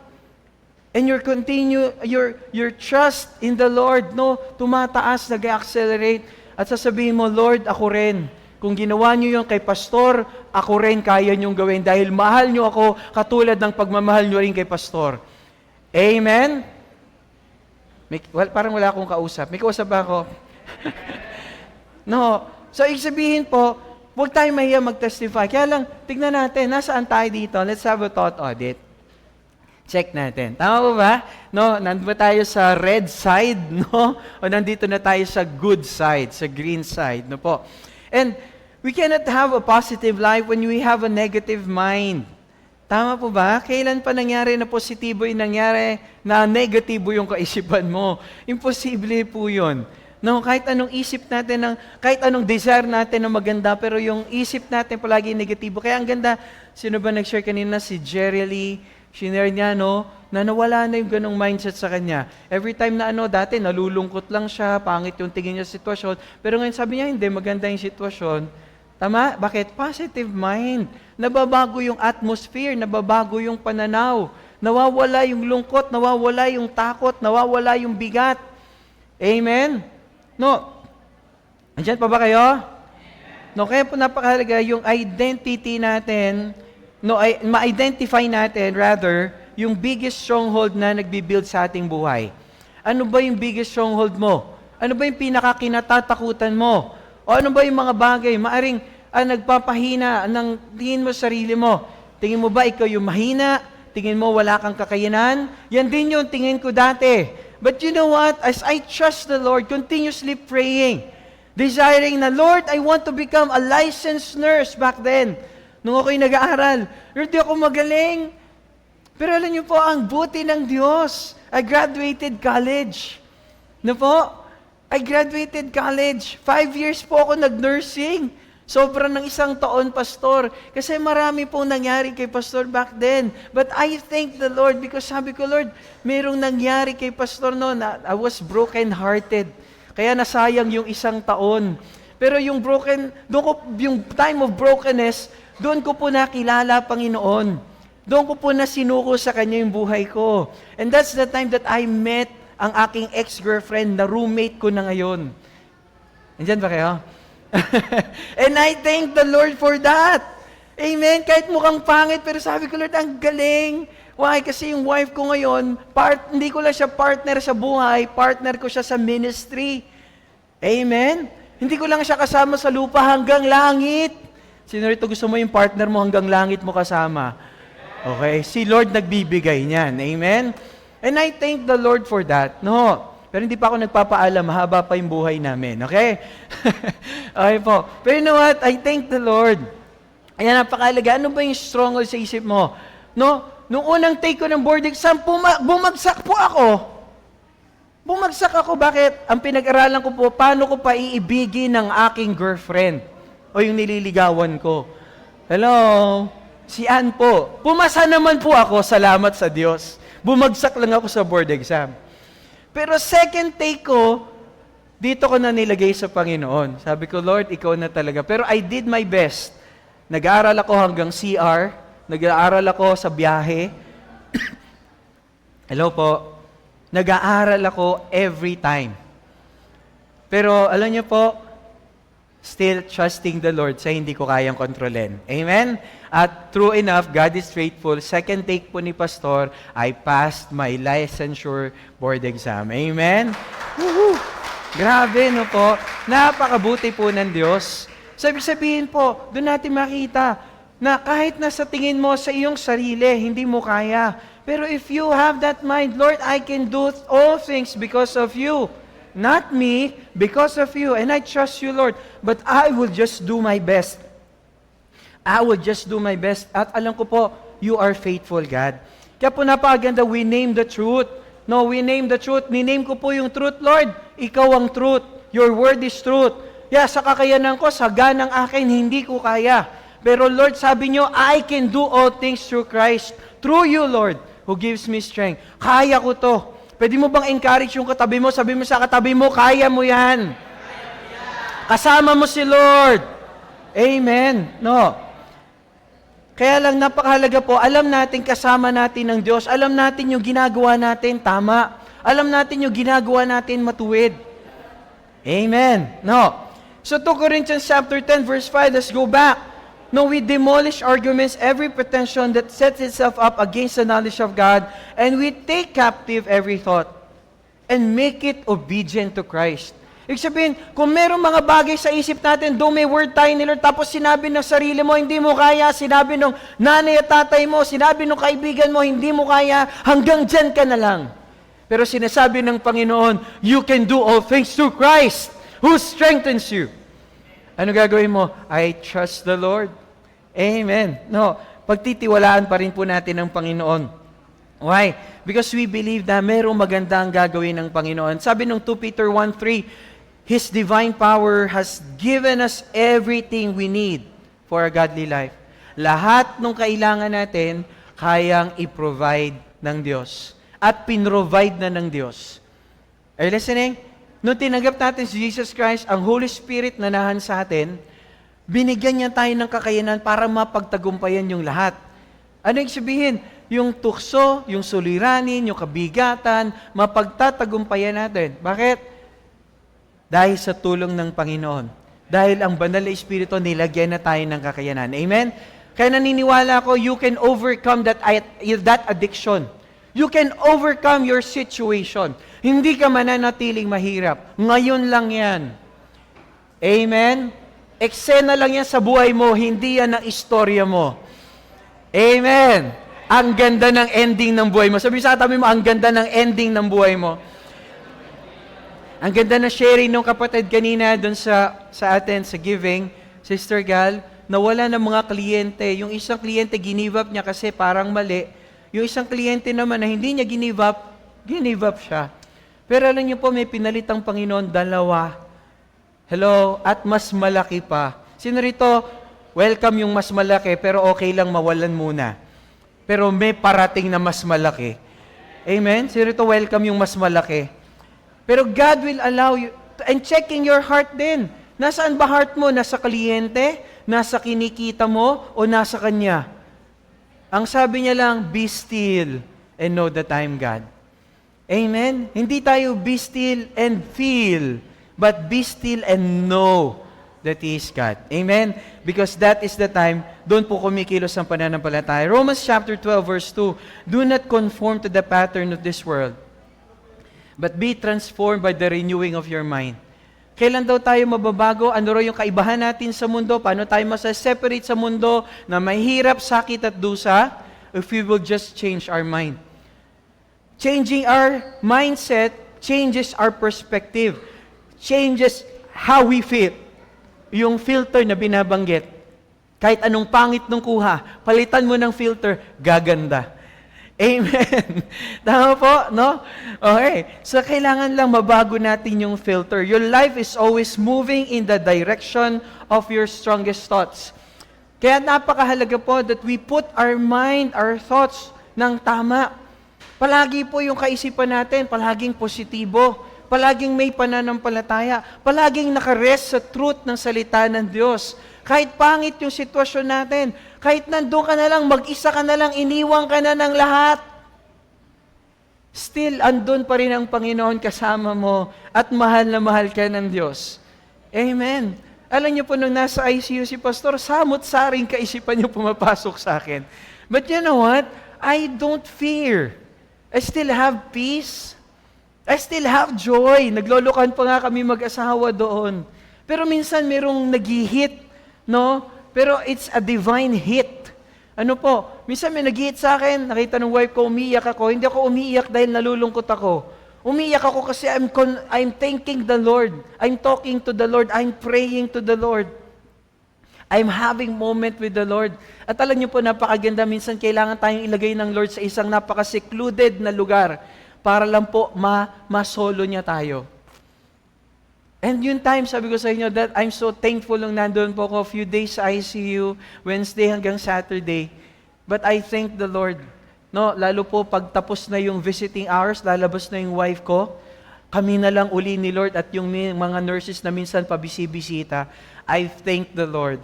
And your trust in the Lord, no, tumataas, nag-accelerate. At sasabihin mo, Lord, ako rin. Kung ginawa niyo yung kay pastor, ako rin kaya niyong gawin dahil mahal niyo ako katulad ng pagmamahal niyo rin kay pastor. Amen? Parang wala akong kausap. May kausap ba ako? No. So, sabihin po, huwag tayo mahiya mag-testify. Kaya lang, tignan natin, nasaan tayo dito? Let's have a thought audit. Check natin. Tama po ba? No, nandito tayo sa red side, no? O nandito na tayo sa good side, sa green side, no po? And we cannot have a positive life when we have a negative mind. Tama po ba? Kailan pa nangyari na positibo yung nangyari na negatibo yung kaisipan mo? Imposible po yun. No, kahit anong isip natin, kahit anong desire natin na maganda, pero yung isip natin palagi negatibo. Kaya ang ganda, sino ba nag-share kanina? Si Jerry Lee, shinare niya, no, na nawala na yung ganong mindset sa kanya. Every time na dati nalulungkot lang siya, pangit yung tingin niya sa sitwasyon, pero ngayon sabi niya, hindi, maganda yung sitwasyon. Tama? Bakit? Positive mind. Nababago yung atmosphere, nababago yung pananaw, nawawala yung lungkot, nawawala yung takot, nawawala yung bigat. Amen? No. Andiyan pa ba kayo? No, kaya po napakahalaga yung identity natin, ma-identify natin, rather, yung biggest stronghold na nagbi-build sa ating buhay. Ano ba yung biggest stronghold mo? Ano ba yung pinakakinatatakutan mo? O ano ba yung mga bagay? Maaring nagpapahina ng tingin mo sarili mo. Tingin mo ba ikaw yung mahina? Tingin mo wala kang kakayanan? Yan din yung tingin ko dati. But you know what? As I trust the Lord, continuously praying, desiring na, Lord, I want to become a licensed nurse back then. Nung ako'y nag-aaral, Lord, di ako magaling. Pero alam niyo po, ang buti ng Diyos. I graduated college. No po? I graduated college. 5 years po ako nag-nursing. Sobrang ng 1 taon, Pastor. Kasi marami pong nangyari kay Pastor back then. But I thank the Lord because sabi ko, Lord, merong nangyari kay Pastor noon. I was broken-hearted. Kaya nasayang yung 1 taon. Pero yung yung time of brokenness, doon ko po nakilala, Panginoon. Doon ko po nasinuko sa Kanya yung buhay ko. And that's the time that I met ang aking ex-girlfriend na roommate ko na ngayon. Nandyan ba kayo? And I thank the Lord for that. Amen? Kahit mukhang pangit, pero sabi ko, Lord, ang galing. Why? Kasi yung wife ko ngayon, hindi ko lang siya partner sa buhay, partner ko siya sa ministry. Amen? Hindi ko lang siya kasama sa lupa hanggang langit. Sino rito gusto mo yung partner mo hanggang langit mo kasama? Okay? Si Lord nagbibigay niyan. Amen? And I thank the Lord for that. No. Pero hindi pa ako nagpapaalam, mahaba pa yung buhay namin. Okay? Okay po. Pero you know what? I thank the Lord. Ayan, napakalaga. Ano ba yung stronghold sa isip mo? No? Nung unang take ko ng board exam, bumagsak po ako. Bumagsak ako. Bakit? Ang pinag-aralan ko po, paano ko pa iibigin ng aking girlfriend o yung nililigawan ko. Hello? Si Ann po. Pumasa naman po ako, salamat sa Diyos. Bumagsak lang ako sa board exam. Pero second take ko, dito ko na nilagay sa Panginoon. Sabi ko, Lord, ikaw na talaga. Pero I did my best. Nag-aaral ako hanggang CR. Nag-aaral ako sa biyahe. Hello po. Nag-aaral ako every time. Pero alam niyo po, still trusting the Lord sa hindi ko kayang kontrolin. Amen? At true enough, God is faithful. Second take po ni Pastor, I passed my licensure board exam. Amen? Woohoo! Grabe, no po? Napakabuti po ng Diyos. Sabihin po, doon natin makita na kahit nasa tingin mo sa iyong sarili, hindi mo kaya. Pero if you have that mind, Lord, I can do all things because of you. Not me, because of you. And I trust you, Lord. But I will just do my best. I will just do my best. At alam ko po, you are faithful, God. Kaya po napakaganda, we name the truth. No, we name the truth. Niname ko po yung truth, Lord. Ikaw ang truth. Your word is truth. Yeah, sa kakayanan ko, sa ganang akin, hindi ko kaya. Pero Lord, sabi nyo, I can do all things through Christ. Through you, Lord, who gives me strength. Kaya ko to. Pwede mo bang encourage yung katabi mo? Sabi mo sa katabi mo, kaya mo yan. Kasama mo si Lord. Amen. No. Kaya lang napakahalaga po, alam natin kasama natin ng Diyos. Alam natin yung ginagawa natin tama. Alam natin yung ginagawa natin matuwid. Amen. No. So 2 Corinthians chapter 10 verse 5, let's go back. No, we demolish arguments, every pretension that sets itself up against the knowledge of God, and we take captive every thought and make it obedient to Christ. Ibig sabihin, kung merong mga bagay sa isip natin, doon may word tayo ni Lord, tapos sinabi ng sarili mo, hindi mo kaya, sinabi ng nanay at tatay mo, sinabi ng kaibigan mo, hindi mo kaya, hanggang dyan ka na lang. Pero sinasabi ng Panginoon, you can do all things through Christ, who strengthens you. Ano gagawin mo? I trust the Lord. Amen. No, pagtitiwalaan pa rin po natin ng Panginoon. Why? Because we believe na merong magandang gagawin ng Panginoon. Sabi nung 2 Peter 1:3, His divine power has given us everything we need for a godly life. Lahat ng kailangan natin, kayang i-provide ng Diyos. At pinrovide na ng Diyos. Are you listening? Nung tinanggap natin si Jesus Christ, ang Holy Spirit na nahan sa atin, binigyan niya tayo ng kakayanan para mapagtagumpayan yung lahat. Ano yung sabihin? Yung tukso, yung suliranin, yung kabigatan, mapagtatagumpayan natin. Bakit? Dahil sa tulong ng Panginoon. Dahil ang banal na Espiritu, nilagyan na tayo ng kakayanan. Amen? Kaya naniniwala ko, you can overcome that addiction. You can overcome your situation. Hindi ka mananatiling mahirap. Ngayon lang yan. Amen? Eksena lang yan sa buhay mo, hindi yan ang istorya mo. Amen? Ang ganda ng ending ng buhay mo. Sabi sa katabi mo, ang ganda ng ending ng buhay mo. Ang ganda na sharing ng kapatid kanina dun sa atin, sa giving, Sister Gal, nawala ng mga kliyente. Yung isang kliyente, give up niya kasi parang mali. Yung isang kliyente naman na hindi niya give up siya. Pero alam niyo po, may pinalitang Panginoon, dalawa. Hello? At mas malaki pa. Sino rito, welcome yung mas malaki, pero okay lang mawalan muna. Pero may parating na mas malaki. Amen? Sino rito, welcome yung mas malaki. Pero God will allow you, and checking your heart din. Nasaan ba heart mo? Nasa kliyente? Nasa kinikita mo? O nasa Kanya? Ang sabi niya lang, be still and know that I am God. Amen? Hindi tayo be still and feel, but be still and know that He is God. Amen? Because that is the time, doon po kumikilos ang pananampalataya. Romans chapter 12 verse 2, do not conform to the pattern of this world, but be transformed by the renewing of your mind. Kailan daw tayo mababago? Ano raw yung kaibahan natin sa mundo? Paano tayo masa-separate sa mundo na mahirap, sakit at dusa? If we will just change our mind. Changing our mindset changes our perspective. Changes how we feel. Yung filter na binabanggit. Kahit anong pangit nung kuha, palitan mo ng filter, gaganda. Amen. Tama po, no? Okay. So, kailangan lang mabago natin yung filter. Your life is always moving in the direction of your strongest thoughts. Kaya napakahalaga po that we put our mind, our thoughts ng tama. Palagi po yung kaisipan natin, palaging positibo, palaging may pananampalataya, palaging nakarest sa truth ng salita ng Diyos. Kahit pangit yung sitwasyon natin, kahit nandun ka na lang, mag-isa ka na lang, iniwang ka na ng lahat, still, andun pa rin ang Panginoon kasama mo at mahal na mahal ka ng Diyos. Amen. Alam niyo po, nung nasa ICU si Pastor, samot-saring kaisipan niyo pumapasok sa akin. But you know what? I don't fear. I still have peace. I still have joy. Naglolokan pa nga kami mag-asawa doon. Pero minsan merong nag-hit, no? Pero it's a divine hit. Ano po? Minsan may nag-hit sa akin, nakita ng wife ko, umiiyak ako. Hindi ako umiiyak dahil nalulungkot ako. Umiiyak ako kasi I'm thanking the Lord. I'm talking to the Lord. I'm praying to the Lord. I'm having moment with the Lord. At alam niyo po, napakaganda. Minsan kailangan tayong ilagay ng Lord sa isang napaka-secluded na lugar para lang po masolo niya tayo. And yung time, sabi ko sa inyo, that I'm so thankful nung nandun po ako a few days sa ICU, Wednesday hanggang Saturday. But I thank the Lord. No, lalo po pag tapos na yung visiting hours, lalabas na yung wife ko, kami na lang uli ni Lord at yung mga nurses na minsan pabisi-bisita. I thank the Lord.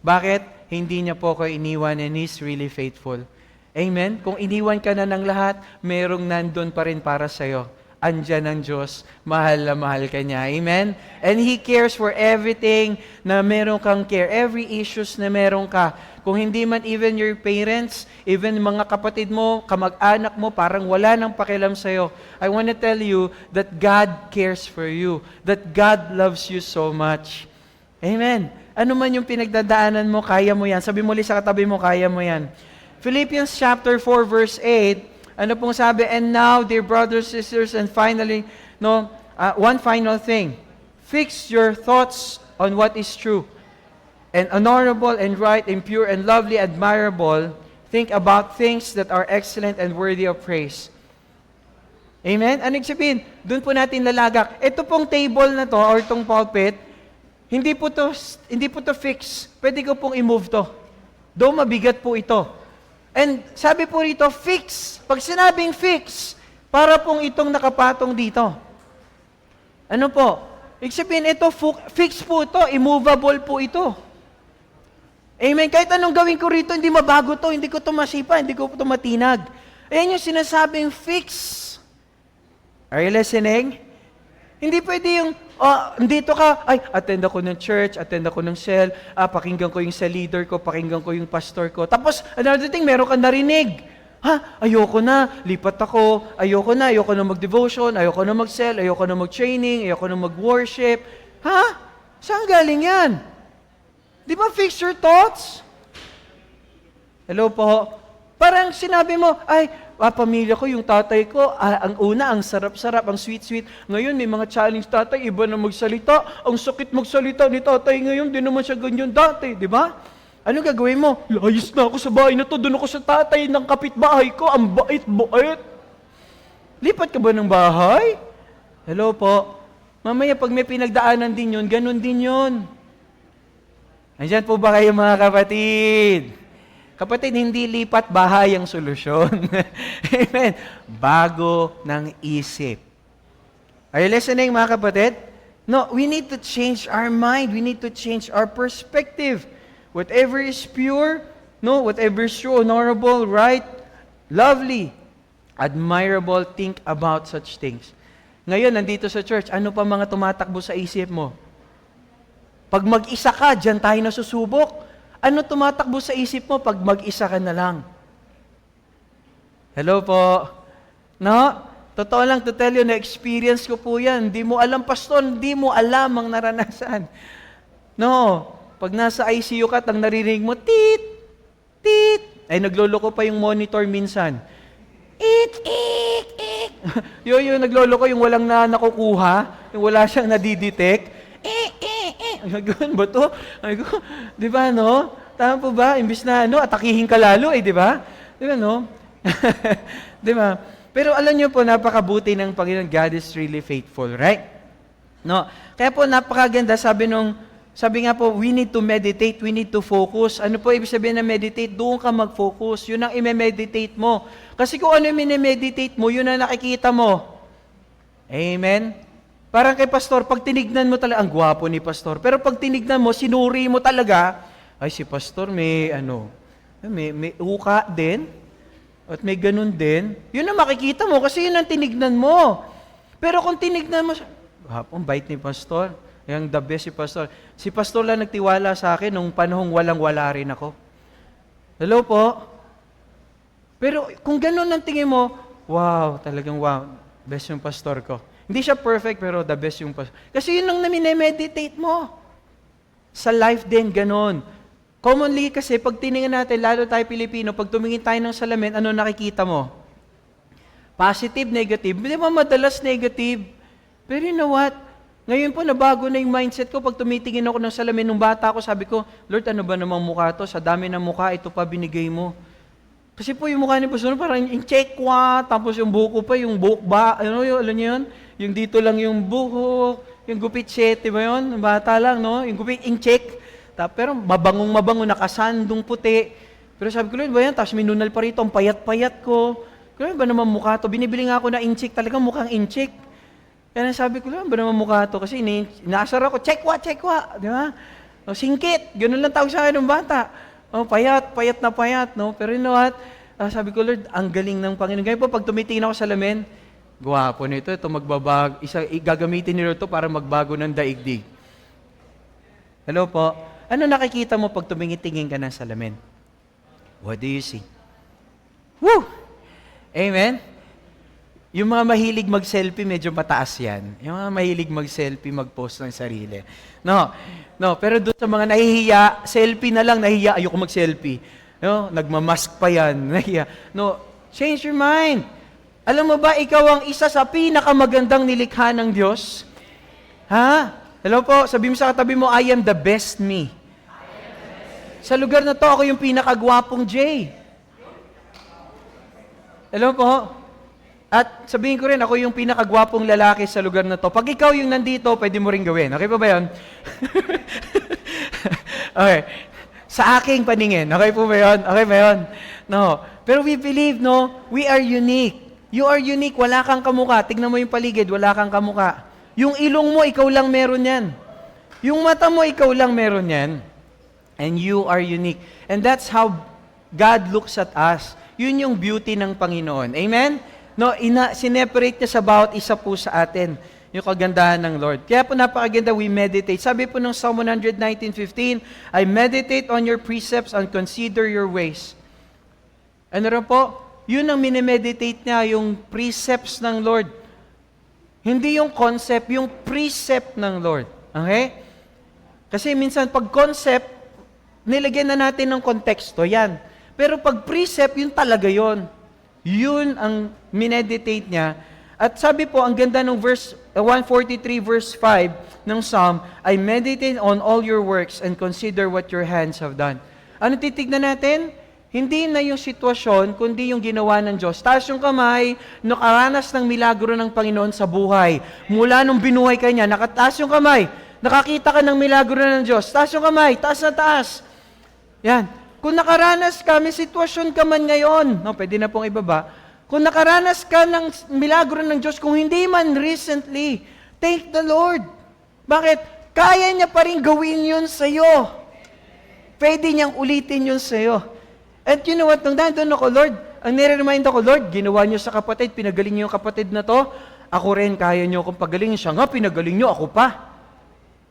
Bakit? Hindi niya po ako iniwan and He's really faithful. Amen? Kung iniwan ka na ng lahat, merong nandun pa rin para sa'yo. Andyan ang Diyos, mahal na mahal ka niya. Amen? And He cares for everything na meron kang care. Every issues na meron ka. Kung hindi man even your parents, even mga kapatid mo, kamag-anak mo, parang wala nang pakialam sa'yo. I want to tell you that God cares for you. That God loves you so much. Amen. Ano man yung pinagdadaanan mo, kaya mo yan. Sabi mo ulit sa katabi mo, kaya mo yan. Philippians chapter 4 verse 8, ano pong sabi? And now, dear brothers, sisters, and finally, one final thing. Fix your thoughts on what is true, and honorable, and right, and pure, and lovely, admirable. Think about things that are excellent and worthy of praise. Amen? Anong sabihin? Doon po natin lalagak. Ito pong table na to, or itong pulpit, hindi po to fix. Pwede ko pong i-move to. Though mabigat po ito. And sabi po rito, fix. Pag sinabing fix, para pong itong nakapatong dito. Ano po? Ibig sabihin, ito, fix po ito, immovable po ito. Amen? Kahit anong gawin ko rito, hindi mabago to, hindi ko to masipa, hindi ko to matinag. Ayan yung sinasabing fix. Are you listening? Hindi pwede yung, dito ka, attend ako ng church, attend ako ng cell, pakinggan ko yung cell leader ko, pakinggan ko yung pastor ko. Tapos, another thing, meron ka narinig. Ayoko na, lipat ako, ayoko na mag-devotion, ayoko na mag-cell, ayoko na mag-training, ayoko na mag-worship. Saan galing yan? Di ba fix your thoughts? Hello po. Parang sinabi mo, pamilya ko, yung tatay ko, ang una, ang sarap-sarap, ang sweet-sweet. Ngayon, may mga challenge tatay, iba na magsalita. Ang sakit magsalita ni tatay ngayon, di naman siya ganyan dati, di ba? Ano gagawin mo? Layas na ako sa bahay na to. Doon ako sa tatay ng kapitbahay ko. Ang bait-bait. Lipat ka ba ng bahay? Hello po. Mamaya pag may pinagdaanan din yun, ganun din yun. Andyan po ba kayo mga kapatid? Kapatid, hindi lipat bahay ang solusyon. Amen. Bago ng isip. Are you listening mga kapatid? No, we need to change our mind. We need to change our perspective. Whatever is pure, no, whatever is true, honorable, right, lovely, admirable, think about such things. Ngayon, nandito sa church, ano pa mga tumatakbo sa isip mo? Pag mag-isa ka, dyan tayo nasusubok. Ano tumatakbo sa isip mo pag mag-isa ka na lang? Hello po. No? Totoo lang, to tell you, na-experience ko po yan. Hindi mo alam, pastor, hindi mo alam ang naranasan. No. Pag nasa ICU ka, ang naririnig mo, tit, tit. Ay, nagloloko pa yung monitor minsan. Ik, ik, ik. yung nagloloko, yung walang nakukuha, yung wala siyang nadidetect. Gano'n ba to? Di ba, no? Tama po ba? Imbis na, atakihin ka lalo, di ba? Di ba, no? Di ba? Pero alam niyo po, napakabuti ng Panginoon. God is really faithful, right? No? Kaya po, napakaganda, sabi nga po, we need to meditate, we need to focus. Ano po ibig sabihin na meditate? Doon ka mag-focus. Yun ang i-meditate mo. Kasi kung ano yung i-meditate mo, yun ang nakikita mo. Amen? Parang kay pastor, pag tinignan mo talaga, ang gwapo ni pastor. Pero pag tinignan mo, sinuri mo talaga, ay si pastor may uka din, at may ganun din. Yun ang makikita mo, kasi yun ang tinignan mo. Pero kung tinignan mo, ang bait ni pastor, yung the best si pastor. Si pastor lang nagtiwala sa akin nung panahong walang-wala rin ako. Hello po? Pero kung ganun ang tingin mo, wow, talagang wow, best yung pastor ko. Hindi siya perfect, pero the best yung pastor. Kasi yun ang namine-meditate mo. Sa life din, ganun. Commonly kasi, pag tiningnan natin, lalo tayo Pilipino, pag tumingin tayo ng salamin, ano nakikita mo? Positive, negative. Hindi ba madalas negative? Pero you know what? Ngayon po, nabago na yung mindset ko. Pag tumitingin ako ng salamin nung bata ako, sabi ko, Lord, ano ba namang mukha to? Sa dami ng mukha, ito pa binigay mo. Kasi po yung mukha ni Pastor, parang yung chekwa, tapos yung buhok ko pa, yung buhok ba, alam niyo yun? Yung dito lang yung buhok, yung gupit sete ba yun? Yung bata lang, no? Yung gupit incheck. Pero mabangong nakasandong puti. Pero sabi ko, Lord, ba yan? Tapos minunal pa rito, ang payat-payat ko. Kaya ba naman mukha to? Binibili nga ako na incheck, talagang mukhang incheck. Kaya sabi ko, Lord, ba naman mukha to? Kasi inaasar ako, chekwa. Di ba? O, singkit. Ganun lang tawag sa akin ng bata. O, payat na payat, no? Pero you know what? Sabi ko, Lord, ang galing ng Panginoon. Kaya po, pag tumitingin ako sa salamin, gwapo nito, ito magbabag, gagamitin nito ito para magbago ng daigdig. Hello po. Ano nakikita mo pag tumingin-tingin ka ng salamin? What do you see? Woo! Amen? Yung mga mahilig mag-selfie, medyo mataas yan. Yung mga mahilig mag-selfie, mag-post ng sarili. No, pero doon sa mga nahihiya, selfie na lang, nahihiya, ayoko mag-selfie. No, nagmamask pa yan, nahihiya. No, change your mind. Alam mo ba, ikaw ang isa sa pinakamagandang nilikha ng Diyos? Ha? Hello po, sabi mo sa katabi mo, I am the best me. Sa lugar na to, ako yung pinakagwapong Jay. Hello po? At sabihin ko rin, ako yung pinakagwapong lalaki sa lugar na to. Pag ikaw yung nandito, pwede mo rin gawin. Okay pa ba yun? Okay. Sa aking paningin. Okay po ba yun? Okay ba yun? No. Pero we believe, no, we are unique. You are unique, wala kang kamuka. Tignan mo yung paligid, wala kang kamuka. Yung ilong mo, ikaw lang meron yan. Yung mata mo, ikaw lang meron yan. And you are unique. And that's how God looks at us. Yun yung beauty ng Panginoon. Amen? No, sineparate niya sa bawat isa po sa atin. Yung kagandahan ng Lord. Kaya po napakaganda, we meditate. Sabi po ng Psalm 119:15, I meditate on your precepts and consider your ways. Ano rin po? Yun ang minimeditate niya, yung precepts ng Lord. Hindi yung concept, yung precept ng Lord. Okay? Kasi minsan pag concept, nilagyan na natin ng konteksto, yan. Pero pag precept, yun talaga yun. Yun ang mineditate niya. At sabi po, ang ganda ng verse 143 verse 5 ng Psalm, I meditate on all your works and consider what your hands have done. Ano titignan natin? Hindi na yung sitwasyon, kundi yung ginawa ng Diyos. Taas yung kamay, nakaranas ng milagro ng Panginoon sa buhay. Mula nung binuhay ka niya, nakataas yung kamay. Nakakita ka ng milagro ng Diyos. Taas yung kamay, taas na taas. Yan. Kung nakaranas ka, may sitwasyon ka man ngayon, no, pwede na pong ibaba. Kung nakaranas ka ng milagro ng Diyos, kung hindi man recently, thank the Lord. Bakit? Kaya niya pa rin gawin yun sa'yo. Pwede niyang ulitin yun sa'yo. And you know what? Nung nandun ako, Lord, ang nire-remind ako, Lord, ginawa niyo sa kapatid, pinagaling niyo yung kapatid na to, ako rin, kaya niyo akong pagalingin. Siya nga, pinagaling niyo, ako pa.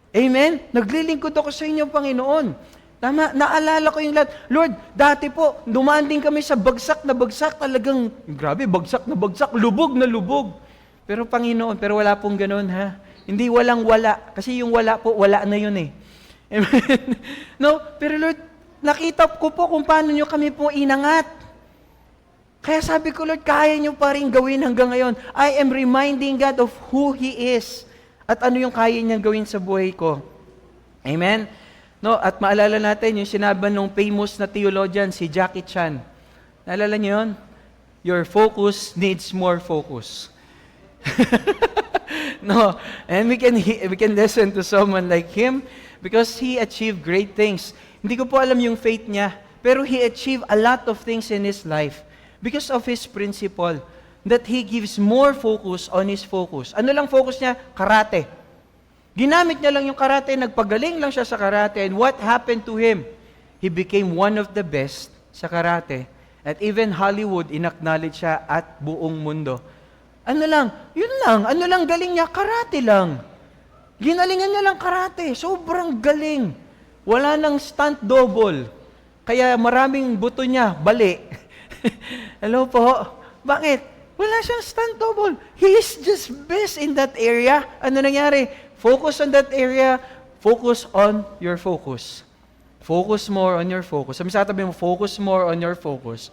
Amen? Naglilingkod ako sa inyo, Panginoon. Tama, naalala ko yung lahat. Lord, dati po, dumaan din kami sa bagsak na bagsak, talagang, grabe, bagsak na bagsak, lubog na lubog. Pero Panginoon, pero wala pong ganun, ha? Hindi walang wala, kasi yung wala po, wala na yun eh. Amen? No, pero Lord, nakita ko po kung paano nyo kami po inangat. Kaya sabi ko, Lord, kaya nyo pa rin gawin hanggang ngayon. I am reminding God of who He is at ano yung kaya niyang gawin sa buhay ko. Amen? No, at maalala natin yung sinabi nung famous na theologian, si Jackie Chan. Naalala niyo yun? Your focus needs more focus. No, and we can listen to someone like him because he achieved great things. Hindi ko po alam yung faith niya, pero he achieved a lot of things in his life because of his principle that he gives more focus on his focus. Ano lang focus niya? Karate. Ginamit niya lang yung karate, nagpagaling lang siya sa karate, and what happened to him? He became one of the best sa karate, at even Hollywood inacknowledge siya at buong mundo. Ano lang? Yun lang. Ano lang galing niya? Karate lang. Ginalingan niya lang karate. Sobrang galing. Wala nang stunt double. Kaya maraming buto niya, bali. Hello po? Bakit? Wala siyang stunt double. He is just best in that area. Ano nangyari? Focus on that area. Focus on your focus. Focus more on your focus. Sabi sa tabi mo, focus more on your focus.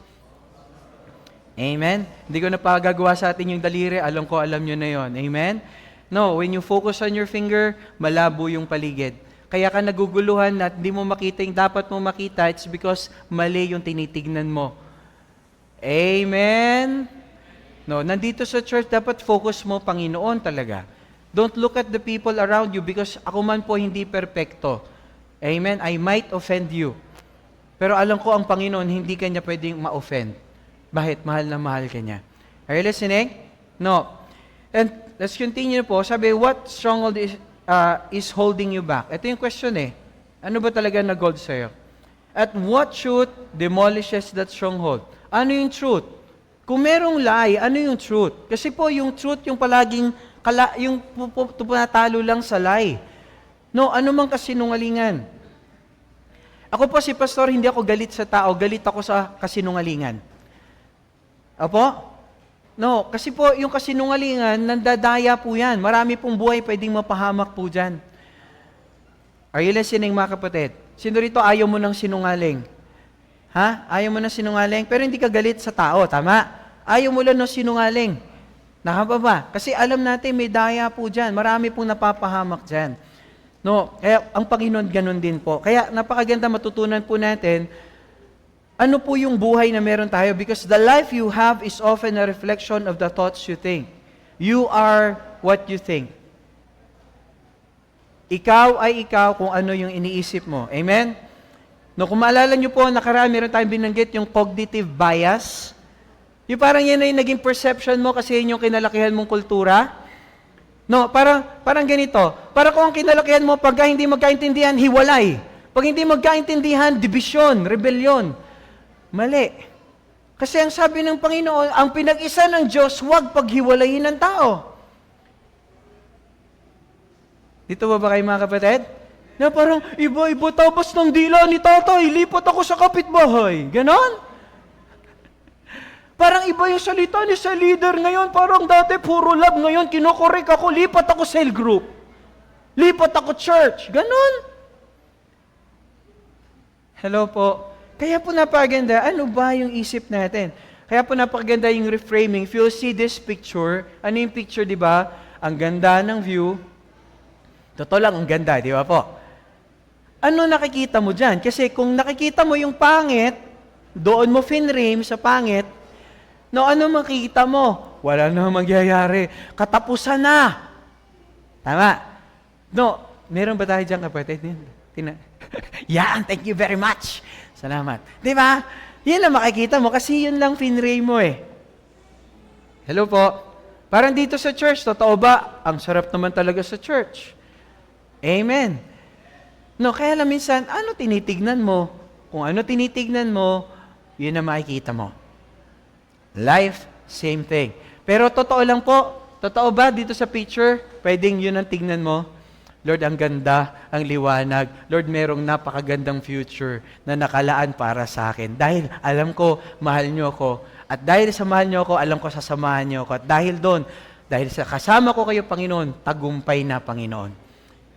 Amen? Hindi ko na pa gagawa sa atin yung daliri. Alam ko, alam nyo na yon. Amen? No, when you focus on your finger, malabo yung paligid. Kaya ka naguguluhan at hindi mo makita yung dapat mo makita, it's because mali yung tinitignan mo. Amen? No, nandito sa church, dapat focus mo, Panginoon talaga. Don't look at the people around you because ako man po hindi perpekto. Amen? I might offend you. Pero alam ko ang Panginoon, hindi kanya pwedeng ma-offend. Bakit? Mahal na mahal ka niya. Are you listening? No. And let's continue po. Sabi, what stronghold is holding you back? Ito yung question eh. Ano ba talaga nag-hold sa'yo? At what truth demolishes that stronghold? Ano yung truth? Kung merong lie, ano yung truth? Kasi po yung truth, yung palaging, yung tumatalo lang sa lie. No, ano mang kasinungalingan. Ako po si Pastor, hindi ako galit sa tao, galit ako sa kasinungalingan. Apo? No, kasi po yung kasinungalingan, nandadaya po yan. Marami pong buhay pwedeng mapahamak po dyan. Are you listening mga kapatid? Sino rito ayaw mo ng sinungaling? Ha? Ayaw mo ng sinungaling? Pero hindi ka galit sa tao, tama? Ayaw mo lang ng sinungaling. Nakababa. Kasi alam natin may daya po dyan. Marami pong napapahamak dyan. No, kaya ang Panginoon ganun din po. Kaya napakaganda matutunan po natin ano po yung buhay na meron tayo? Because the life you have is often a reflection of the thoughts you think. You are what you think. Ikaw ay ikaw kung ano yung iniisip mo. Amen? No, kung maalala nyo po, nakaraan meron tayong binanggit yung cognitive bias. Yung parang yan ay naging perception mo kasi yun yung kinalakihan mong kultura. No, parang ganito. Para kung ang kinalakihan mo, pagka hindi magkaintindihan, hiwalay. Pag hindi magkaintindihan, division, rebellion. Mali. Kasi ang sabi ng Panginoon, ang pinag-isa ng Diyos, huwag paghiwalayin ng tao. Dito ba kayo mga kapatid? Na parang, iba-iba tabas ng dila ni tatay, lipat ako sa kapitbahay. Ganon? Parang iba yung salita ni sa leader ngayon, parang dati puro love, ngayon kinokorek ako, lipat ako cell group. Lipat ako church. Ganon? Hello po. Kaya po napakaganda, ano ba yung isip natin? Kaya po napakaganda yung reframing. If you'll see this picture, ano yung picture, di ba? Ang ganda ng view. Totoo lang, ang ganda, di ba po? Ano nakikita mo dyan? Kasi kung nakikita mo yung pangit, doon mo finrame sa pangit, no, ano makikita mo? Wala na mangyayari. Katapusan na. Tama? No, meron ba tayo dyan, kapatid? Yan, thank you very much. Salamat. Di ba? Yan ang makikita mo kasi yun lang finrame mo eh. Hello po. Parang dito sa church, totoo ba? Ang sarap naman talaga sa church. Amen. No, kaya lang minsan, ano tinitignan mo? Kung ano tinitignan mo, yun ang makikita mo. Life, same thing. Pero totoo lang po, totoo ba dito sa picture, pwedeng yun ang tignan mo? Lord, ang ganda, ang liwanag. Lord, merong napakagandang future na nakalaan para sa akin. Dahil alam ko, mahal niyo ako. At dahil sa mahal niyo ako, alam ko sasamahan niyo ako. At dahil doon, dahil sa kasama ko kayo, Panginoon, tagumpay na, Panginoon.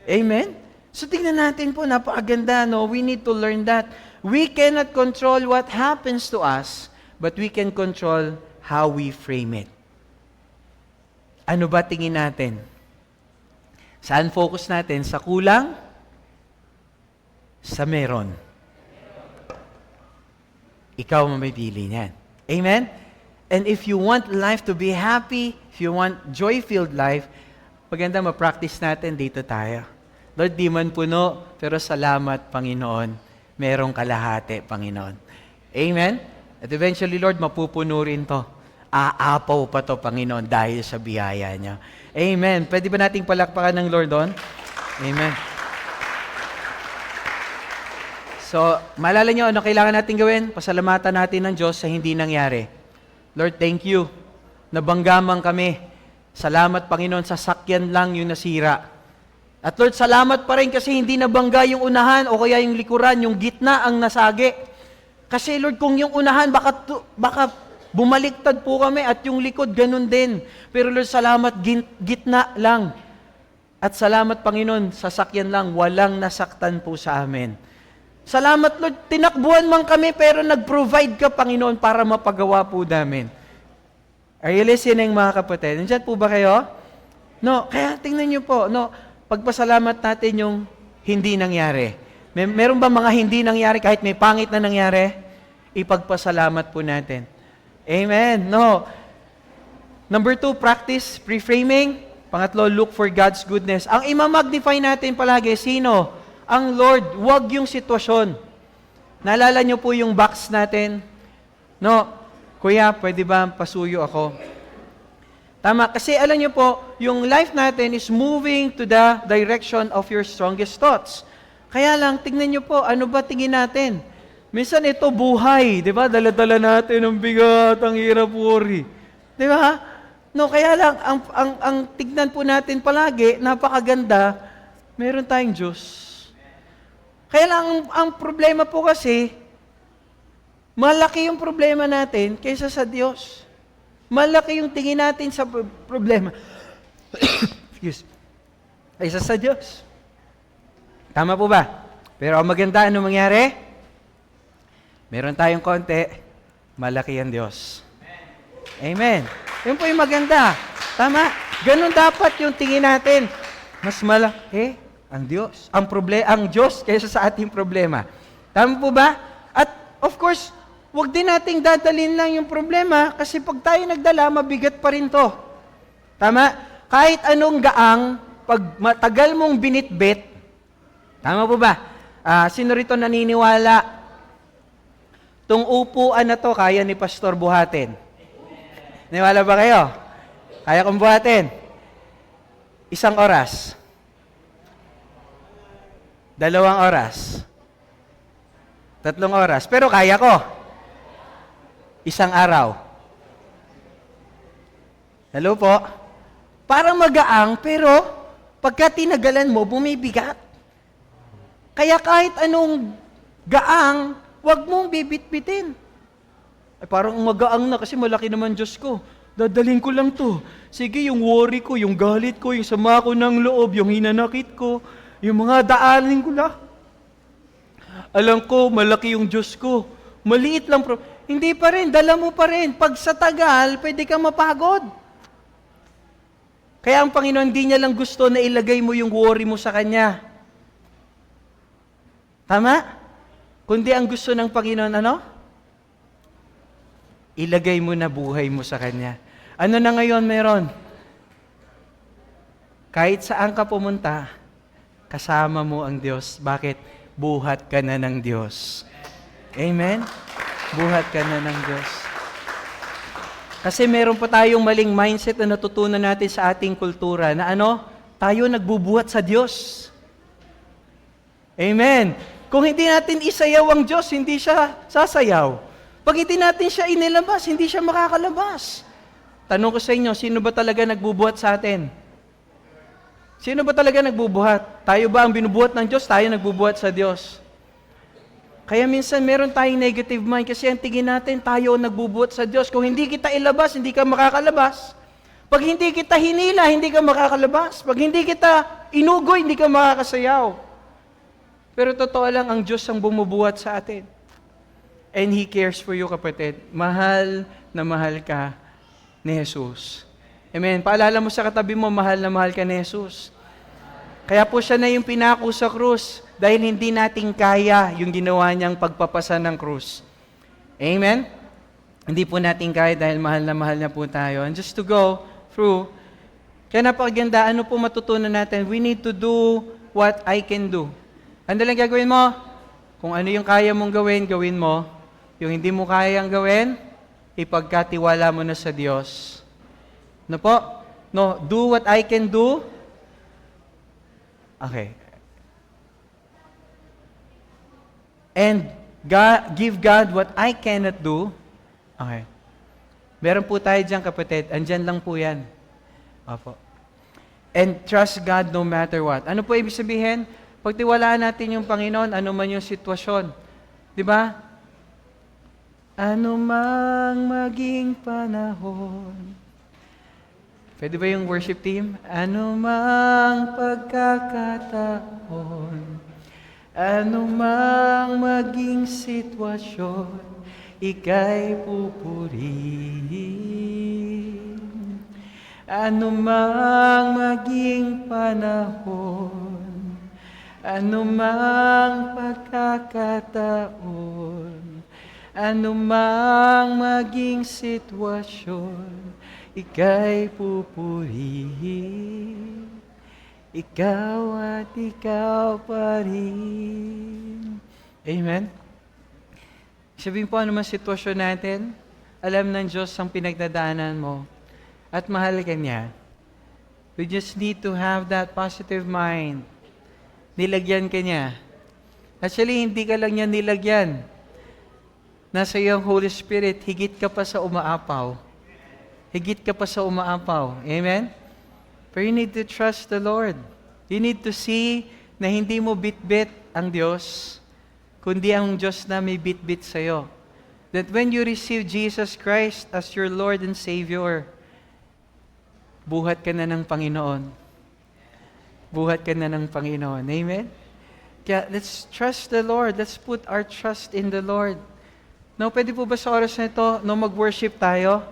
Amen? So tingnan natin po, napakaganda, no? We need to learn that. We cannot control what happens to us, but we can control how we frame it. Ano ba tingin natin? Saan focus natin? Sa kulang? Sa meron? Ikaw mamipili niyan. Amen? And if you want life to be happy, if you want joy-filled life, maganda ma-practice natin dito tayo. Lord, di man puno, pero salamat, Panginoon. Merong kalahati, Panginoon. Amen? At eventually, Lord, mapupuno rin to. Aapaw pa to, Panginoon, dahil sa biyaya niya. Amen. Pwede ba nating palakpakan ng Lord doon? Amen. So, maalala nyo, ano kailangan natin gawin? Pasalamatan natin ng Diyos sa hindi nangyari. Lord, thank you. Nabanggaman kami. Salamat, Panginoon, sa sakyan lang yung nasira. At Lord, salamat pa rin kasi hindi nabangga yung unahan o kaya yung likuran, yung gitna ang nasagi. Kasi Lord, kung yung unahan, baka bumaliktad po kami at yung likod, ganun din. Pero Lord, salamat, gitna lang. At salamat, Panginoon, sasakyan lang, walang nasaktan po sa amin. Salamat, Lord, tinakbuhan man kami, pero nag-provide ka, Panginoon, para mapagawa po namin. Are you listening, mga kapatid? Nandiyan po ba kayo? No, kaya tingnan niyo po, no, pagpasalamat natin yung hindi nangyari. Meron ba mga hindi nangyari kahit may pangit na nangyari? Ipagpasalamat po natin. Amen. No. Number 2, practice reframing. Pangatlo, look for God's goodness. Ang imamagnify natin palagi, sino? Ang Lord. Huwag yung sitwasyon. Naalala niyo po yung box natin? No. Kuya, pwede ba pasuyo ako? Tama. Kasi alam niyo po, yung life natin is moving to the direction of your strongest thoughts. Kaya lang, tignan niyo po, ano ba tingin natin? Minsan ito buhay, di ba? Dala-dala natin ang bigat, ang hirap worry. Di ba? No, kaya lang, ang tignan po natin palagi, napakaganda, meron tayong Diyos. Kaya lang, ang problema po kasi, malaki yung problema natin kaysa sa Diyos. Malaki yung tingin natin sa problema. Excuse. Kaysa sa Diyos. Tama po ba? Pero ang maganda, ano mangyari? Meron tayong konti, malaki ang Diyos. Amen. Yun po yung maganda. Tama? Ganun dapat yung tingin natin. Mas malaki ang Diyos. Ang Diyos kaysa sa ating problema. Tama po ba? At of course, wag din nating dadalhin lang yung problema kasi pag tayo nagdala, mabigat pa rin to. Tama? Kahit anong gaang, pag matagal mong binitbit, tama po ba? Sino rito naniniwala? Itong upuan na to, kaya ni Pastor buhatin. Niwala ba kayo? Kaya kong buhatin. 1 oras. 2 oras. 3 oras. Pero kaya ko. 1 araw. Hello po? Parang magaang, pero pagka tinagalan mo, bumibigat. Kaya kahit anong gaang, huwag mong bibit-bitin. Ay, parang magaang na kasi malaki naman Diyos ko. Dadalhin ko lang to. Sige, yung worry ko, yung galit ko, yung sama ko ng loob, yung hinanakit ko, yung mga daanin ko lang. Alam ko, malaki yung Diyos ko. Maliit lang. Hindi pa rin, dala mo pa rin. Pag sa tagal, pwede kang mapagod. Kaya ang Panginoon, hindi niya lang gusto na ilagay mo yung worry mo sa Kanya. Tama? Kundi ang gusto ng Panginoon, ano? Ilagay mo na buhay mo sa Kanya. Ano na ngayon meron? Kahit saan ka pumunta, kasama mo ang Diyos. Bakit? Buhat ka na ng Diyos. Amen? Buhat ka na ng Diyos. Kasi meron pa tayong maling mindset na natutunan natin sa ating kultura na ano? Tayo nagbubuhat sa Diyos. Amen. Kung hindi natin isayaw ang Diyos, hindi siya sasayaw. Pag hindi natin siya inilabas, hindi siya makakalabas. Tanong ko sa inyo, sino ba talaga nagbubuhat sa atin? Sino ba talaga nagbubuhat? Tayo ba ang binubuhat ng Diyos? Tayo nagbubuhat sa Diyos. Kaya minsan meron tayong negative mind kasi ang tingin natin tayo nagbubuhat sa Diyos. Kung hindi kita ilabas, hindi ka makakalabas. Pag hindi kita hinila, hindi ka makakalabas. Pag hindi kita inugoy, hindi ka makakasayaw. Pero totoo lang, ang Diyos ang bumubuhat sa atin. And He cares for you, kapatid. Mahal na mahal ka ni Jesus. Amen. Paalala mo sa katabi mo, mahal na mahal ka ni Jesus. Kaya po siya na yung pinako sa krus dahil hindi natin kaya yung ginawa niyang pagpapasa ng krus. Amen? Hindi po natin kaya dahil mahal na mahal niya po tayo. And just to go through, kaya napakaganda, ano po matutunan natin? We need to do what I can do. Ano lang gagawin mo? Kung ano yung kaya mong gawin, gawin mo. Yung hindi mo kayang gawin, ipagkatiwala mo na sa Diyos. No po? No, do what I can do. Okay. And give God what I cannot do. Okay. Meron po tayo dyan, kapatid. Andyan lang po yan. Opo. And trust God no matter what. Ano po ibig sabihin? Pagtiwalaan natin yung Panginoon, ano man yung sitwasyon. Di ba? Ano mang maging panahon. Pwede ba yung worship team? Ano mang pagkakataon, ano mang maging sitwasyon, ika'y pupurihin. Ano mang maging panahon, ano mang pagkakataon, ano mang maging sitwasyon, ika'y pupurihin. Ikaw at ikaw pa rin. Amen? Sabihin po, ano man sitwasyon natin, alam ng Diyos ang pinagdadaanan mo at mahal ka niya. We just need to have that positive mind. Nilagyan ka niya. Actually, hindi ka lang niya nilagyan. Nasa iyong Holy Spirit, higit ka pa sa umaapaw. Higit ka pa sa umaapaw. Amen? Pero you need to trust the Lord. You need to see na hindi mo bit-bit ang Diyos, kundi ang Diyos na may bit-bit sa'yo. That when you receive Jesus Christ as your Lord and Savior, buhat ka na ng Panginoon. Buhat ka na ng Panginoon. Amen? Kaya let's trust the Lord. Let's put our trust in the Lord. Now, pwede po ba sa oras na ito, mag-worship tayo?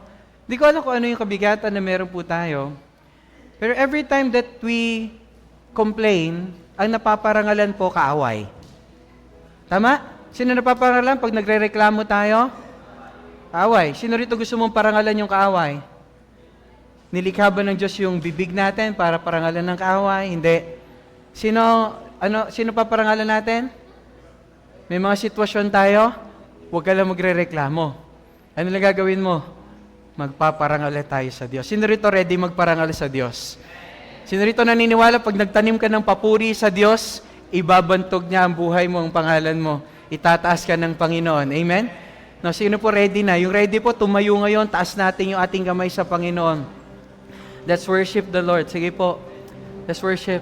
Di ko alam kung ano yung kabigatan na meron po tayo. Pero every time that we complain, ang napaparangalan po kaaway. Tama? Sino napaparangalan pag nagre-reklamo tayo? Kaaway. Sino rito gusto mong parangalan yung kaaway? Nilikha ba ng Diyos yung bibig natin para parangalan ng kaaway? Hindi. Sino paparangalan natin? May mga sitwasyon tayo, huwag ka lang magre-reklamo. Ano lang gagawin mo? Magpaparangal tayo sa Diyos. Sino rito ready magparangal sa Diyos? Sino rito naniniwala pag nagtanim ka ng papuri sa Diyos, ibabantog niya ang buhay mo, ang pangalan mo. Itataas ka ng Panginoon. Amen? No, sino po ready na? Yung ready po, tumayo ngayon, taas natin yung ating kamay sa Panginoon. Let's worship the Lord. Sige po. Let's worship.